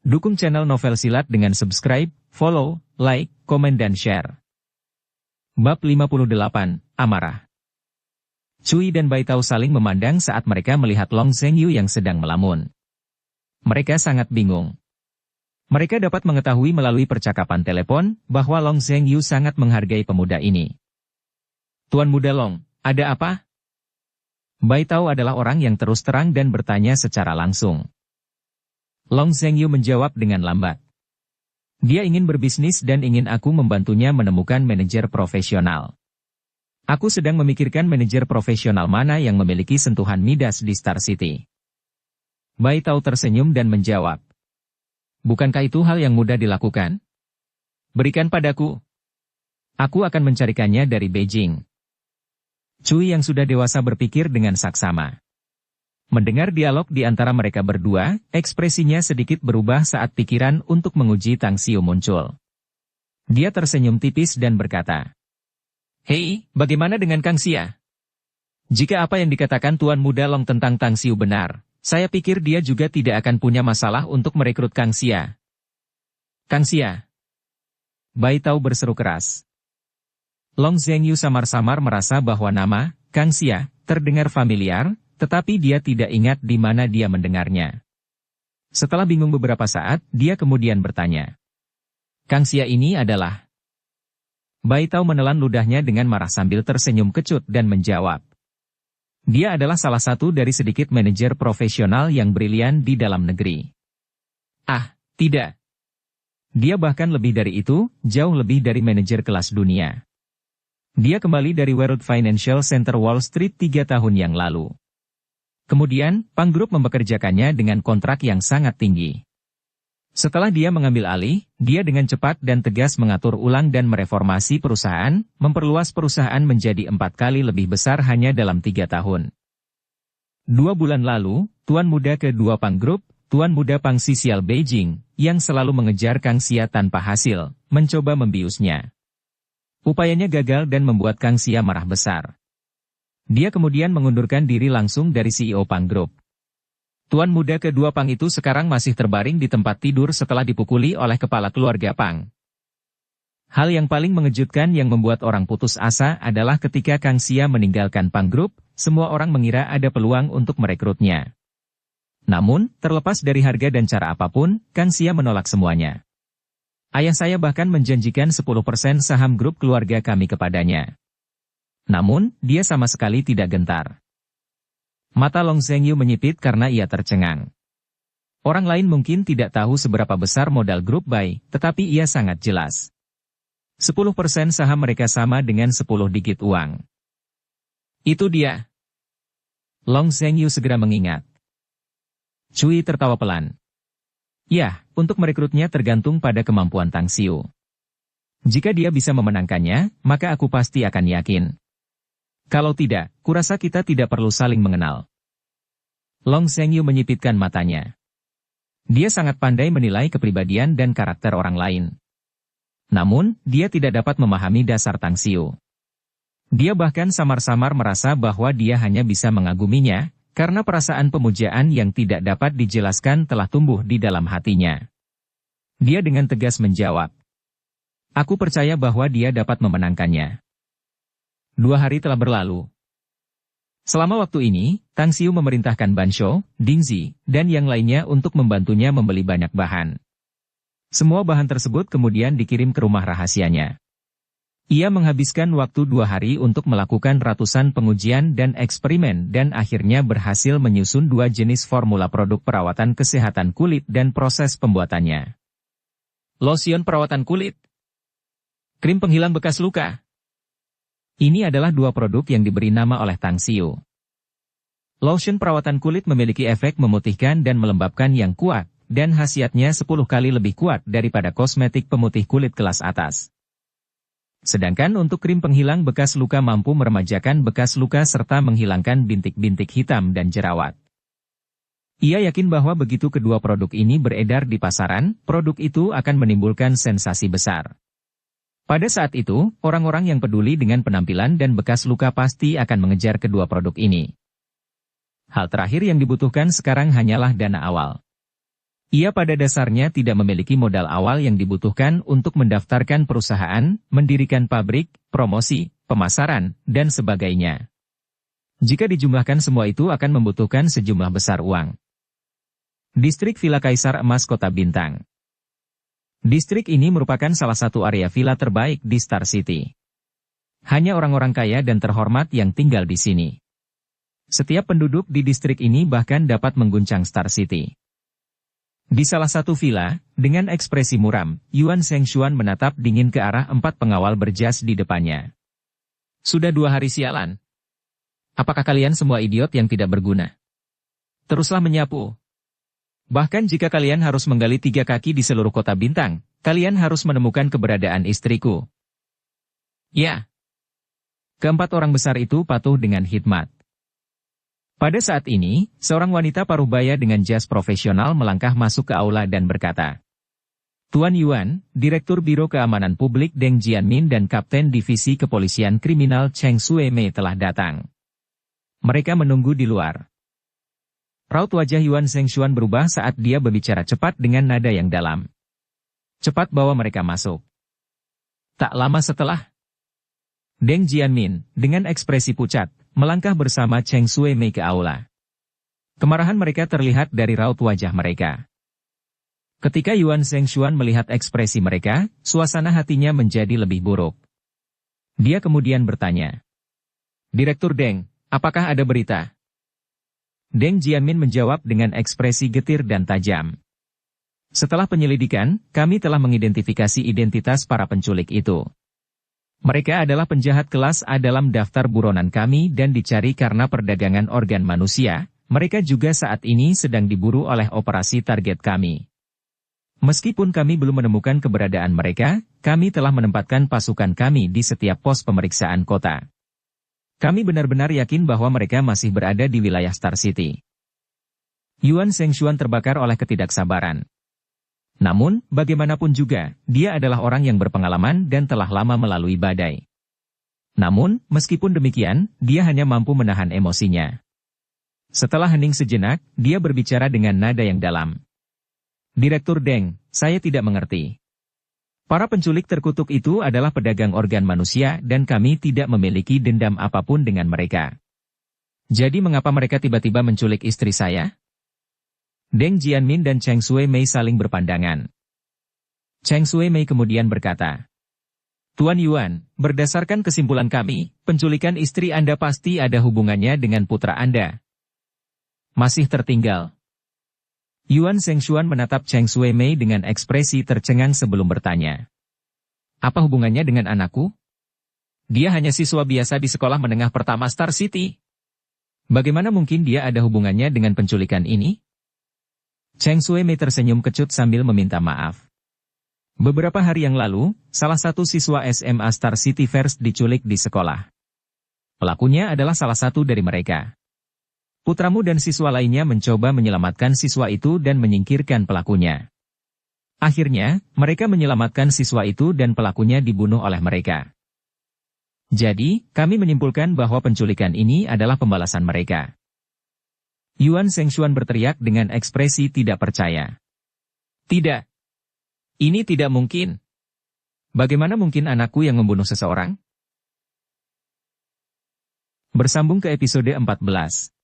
Speaker 1: Dukung channel Novel Silat dengan subscribe, follow, like, komen dan share. Bab 58, Amarah. Cui dan Bai Tao saling memandang saat mereka melihat Long Zhengyu yang sedang melamun. Mereka sangat bingung. Mereka dapat mengetahui melalui percakapan telepon bahwa Long Zhengyu sangat menghargai pemuda ini. "Tuan Muda Long, ada apa?" Bai Tao adalah orang yang terus terang dan bertanya secara langsung. Long Zhengyu menjawab dengan lambat. "Dia ingin berbisnis dan ingin aku membantunya menemukan manajer profesional. Aku sedang memikirkan manajer profesional mana yang memiliki sentuhan Midas di Star City." Bai Tao tersenyum dan menjawab, "Bukankah itu hal yang mudah dilakukan? Berikan padaku. Aku akan mencarikannya dari Beijing." Cui yang sudah dewasa berpikir dengan saksama. Mendengar dialog di antara mereka berdua, ekspresinya sedikit berubah saat pikiran untuk menguji Tang Xiu muncul. Dia tersenyum tipis dan berkata, "Hei, bagaimana dengan Kang Xia? Jika apa yang dikatakan Tuan Muda Long tentang Tang Xiu benar, saya pikir dia juga tidak akan punya masalah untuk merekrut Kang Xia." "Kang Xia!" Bai Tao berseru keras. Long Zhengyu samar-samar merasa bahwa nama Kang Xia terdengar familiar, tetapi dia tidak ingat di mana dia mendengarnya. Setelah bingung beberapa saat, dia kemudian bertanya. Kang Xia ini adalah... Bai Tao menelan ludahnya dengan marah sambil tersenyum kecut dan menjawab. Dia adalah salah satu dari sedikit manajer profesional yang brilian di dalam negeri. Ah, tidak. Dia bahkan lebih dari itu, jauh lebih dari manajer kelas dunia. Dia kembali dari World Financial Center Wall Street 3 tahun yang lalu. Kemudian, Pang Group mempekerjakannya dengan kontrak yang sangat tinggi. Setelah dia mengambil alih, dia dengan cepat dan tegas mengatur ulang dan mereformasi perusahaan, memperluas perusahaan menjadi 4 kali lebih besar hanya dalam 3 tahun. 2 bulan lalu, Tuan Muda kedua Pang Group, Tuan Muda Pang Sisial Beijing, yang selalu mengejar Kang Xia tanpa hasil, mencoba membiusnya. Upayanya gagal dan membuat Kang Xia marah besar. Dia kemudian mengundurkan diri langsung dari CEO Pang Group. Tuan Muda kedua Pang itu sekarang masih terbaring di tempat tidur setelah dipukuli oleh kepala keluarga Pang. Hal yang paling mengejutkan yang membuat orang putus asa adalah ketika Kang Xia meninggalkan Pang Group, semua orang mengira ada peluang untuk merekrutnya. Namun, terlepas dari harga dan cara apapun, Kang Xia menolak semuanya. Ayah saya bahkan menjanjikan 10% saham grup keluarga kami kepadanya. Namun, dia sama sekali tidak gentar. Mata Long Zhengyu menyipit karena ia tercengang. Orang lain mungkin tidak tahu seberapa besar modal grup Bai, tetapi ia sangat jelas. 10% saham mereka sama dengan 10 digit uang. Itu dia. Long Zhengyu segera mengingat. Cui tertawa pelan. Ya, untuk merekrutnya tergantung pada kemampuan Tang Xiu. Jika dia bisa memenangkannya, maka aku pasti akan yakin. Kalau tidak, kurasa kita tidak perlu saling mengenal. Long Zhengyu menyipitkan matanya. Dia sangat pandai menilai kepribadian dan karakter orang lain. Namun, dia tidak dapat memahami dasar Tang Xiu. Dia bahkan samar-samar merasa bahwa dia hanya bisa mengaguminya, karena perasaan pemujaan yang tidak dapat dijelaskan telah tumbuh di dalam hatinya. Dia dengan tegas menjawab. Aku percaya bahwa dia dapat memenangkannya. 2 hari telah berlalu. Selama waktu ini, Tang Xiu memerintahkan Ban Shou, Ding Zi, dan yang lainnya untuk membantunya membeli banyak bahan. Semua bahan tersebut kemudian dikirim ke rumah rahasianya. Ia menghabiskan waktu 2 hari untuk melakukan ratusan pengujian dan eksperimen dan akhirnya berhasil menyusun 2 jenis formula produk perawatan kesehatan kulit dan proses pembuatannya. Lotion perawatan kulit. Krim penghilang bekas luka. Ini adalah 2 produk yang diberi nama oleh Tang Xiu. Lotion perawatan kulit memiliki efek memutihkan dan melembabkan yang kuat, dan khasiatnya 10 kali lebih kuat daripada kosmetik pemutih kulit kelas atas. Sedangkan untuk krim penghilang bekas luka mampu meremajakan bekas luka serta menghilangkan bintik-bintik hitam dan jerawat. Ia yakin bahwa begitu kedua produk ini beredar di pasaran, produk itu akan menimbulkan sensasi besar. Pada saat itu, orang-orang yang peduli dengan penampilan dan bekas luka pasti akan mengejar kedua produk ini. Hal terakhir yang dibutuhkan sekarang hanyalah dana awal. Ia pada dasarnya tidak memiliki modal awal yang dibutuhkan untuk mendaftarkan perusahaan, mendirikan pabrik, promosi, pemasaran, dan sebagainya. Jika dijumlahkan semua itu akan membutuhkan sejumlah besar uang. Distrik Villa Kaisar Emas Kota Bintang. Distrik ini merupakan salah satu area villa terbaik di Star City. Hanya orang-orang kaya dan terhormat yang tinggal di sini. Setiap penduduk di distrik ini bahkan dapat mengguncang Star City. Di salah satu villa, dengan ekspresi muram, Yuan Shengshuan menatap dingin ke arah 4 pengawal berjas di depannya. Sudah 2 hari sialan. Apakah kalian semua idiot yang tidak berguna? Teruslah menyapu. Bahkan jika kalian harus menggali 3 kaki di seluruh kota bintang, kalian harus menemukan keberadaan istriku. Ya. Keempat orang besar itu patuh dengan hikmat. Pada saat ini, seorang wanita parubaya dengan jas profesional melangkah masuk ke aula dan berkata, Tuan Yuan, Direktur Biro Keamanan Publik Deng Jianmin dan Kapten Divisi Kepolisian Kriminal Cheng Shuemei telah datang. Mereka menunggu di luar. Raut wajah Yuan Shengshuan berubah saat dia berbicara cepat dengan nada yang dalam. Cepat bawa mereka masuk. Tak lama setelah, Deng Jianmin, dengan ekspresi pucat, melangkah bersama Cheng Shui-mei ke aula. Kemarahan mereka terlihat dari raut wajah mereka. Ketika Yuan Zhengshuan melihat ekspresi mereka, suasana hatinya menjadi lebih buruk. Dia kemudian bertanya, "Direktur Deng, apakah ada berita?" Deng Jianmin menjawab dengan ekspresi getir dan tajam. "Setelah penyelidikan, kami telah mengidentifikasi identitas para penculik itu. Mereka adalah penjahat kelas A dalam daftar buronan kami dan dicari karena perdagangan organ manusia. Mereka juga saat ini sedang diburu oleh operasi target kami. Meskipun kami belum menemukan keberadaan mereka, kami telah menempatkan pasukan kami di setiap pos pemeriksaan kota. Kami benar-benar yakin bahwa mereka masih berada di wilayah Star City." Yuan Zhengshuan terbakar oleh ketidaksabaran. Namun, bagaimanapun juga, dia adalah orang yang berpengalaman dan telah lama melalui badai. Namun, meskipun demikian, dia hanya mampu menahan emosinya. Setelah hening sejenak, dia berbicara dengan nada yang dalam. "Direktur Deng, saya tidak mengerti. Para penculik terkutuk itu adalah pedagang organ manusia dan kami tidak memiliki dendam apapun dengan mereka. Jadi mengapa mereka tiba-tiba menculik istri saya?" Deng Jianmin dan Cheng Shui-mei saling berpandangan. Cheng Shui-mei kemudian berkata, "Tuan Yuan, berdasarkan kesimpulan kami, penculikan istri Anda pasti ada hubungannya dengan putra Anda." "Masih tertinggal." Yuan Zhengshuan menatap Cheng Shui-mei dengan ekspresi tercengang sebelum bertanya, "Apa hubungannya dengan anakku? Dia hanya siswa biasa di sekolah menengah pertama Star City. Bagaimana mungkin dia ada hubungannya dengan penculikan ini?" Cheng Shui-mei tersenyum kecut sambil meminta maaf. "Beberapa hari yang lalu, salah satu siswa SMA Star City First diculik di sekolah. Pelakunya adalah salah satu dari mereka. Putramu dan siswa lainnya mencoba menyelamatkan siswa itu dan menyingkirkan pelakunya. Akhirnya, mereka menyelamatkan siswa itu dan pelakunya dibunuh oleh mereka. Jadi, kami menyimpulkan bahwa penculikan ini adalah pembalasan mereka." Yuan Zhengshuan berteriak dengan ekspresi tidak percaya. "Tidak. Ini tidak mungkin. Bagaimana mungkin anakku yang membunuh seseorang?" Bersambung ke episode 14.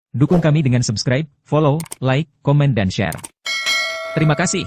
Speaker 1: Dukung kami dengan subscribe, follow, like, komen dan share. Terima kasih.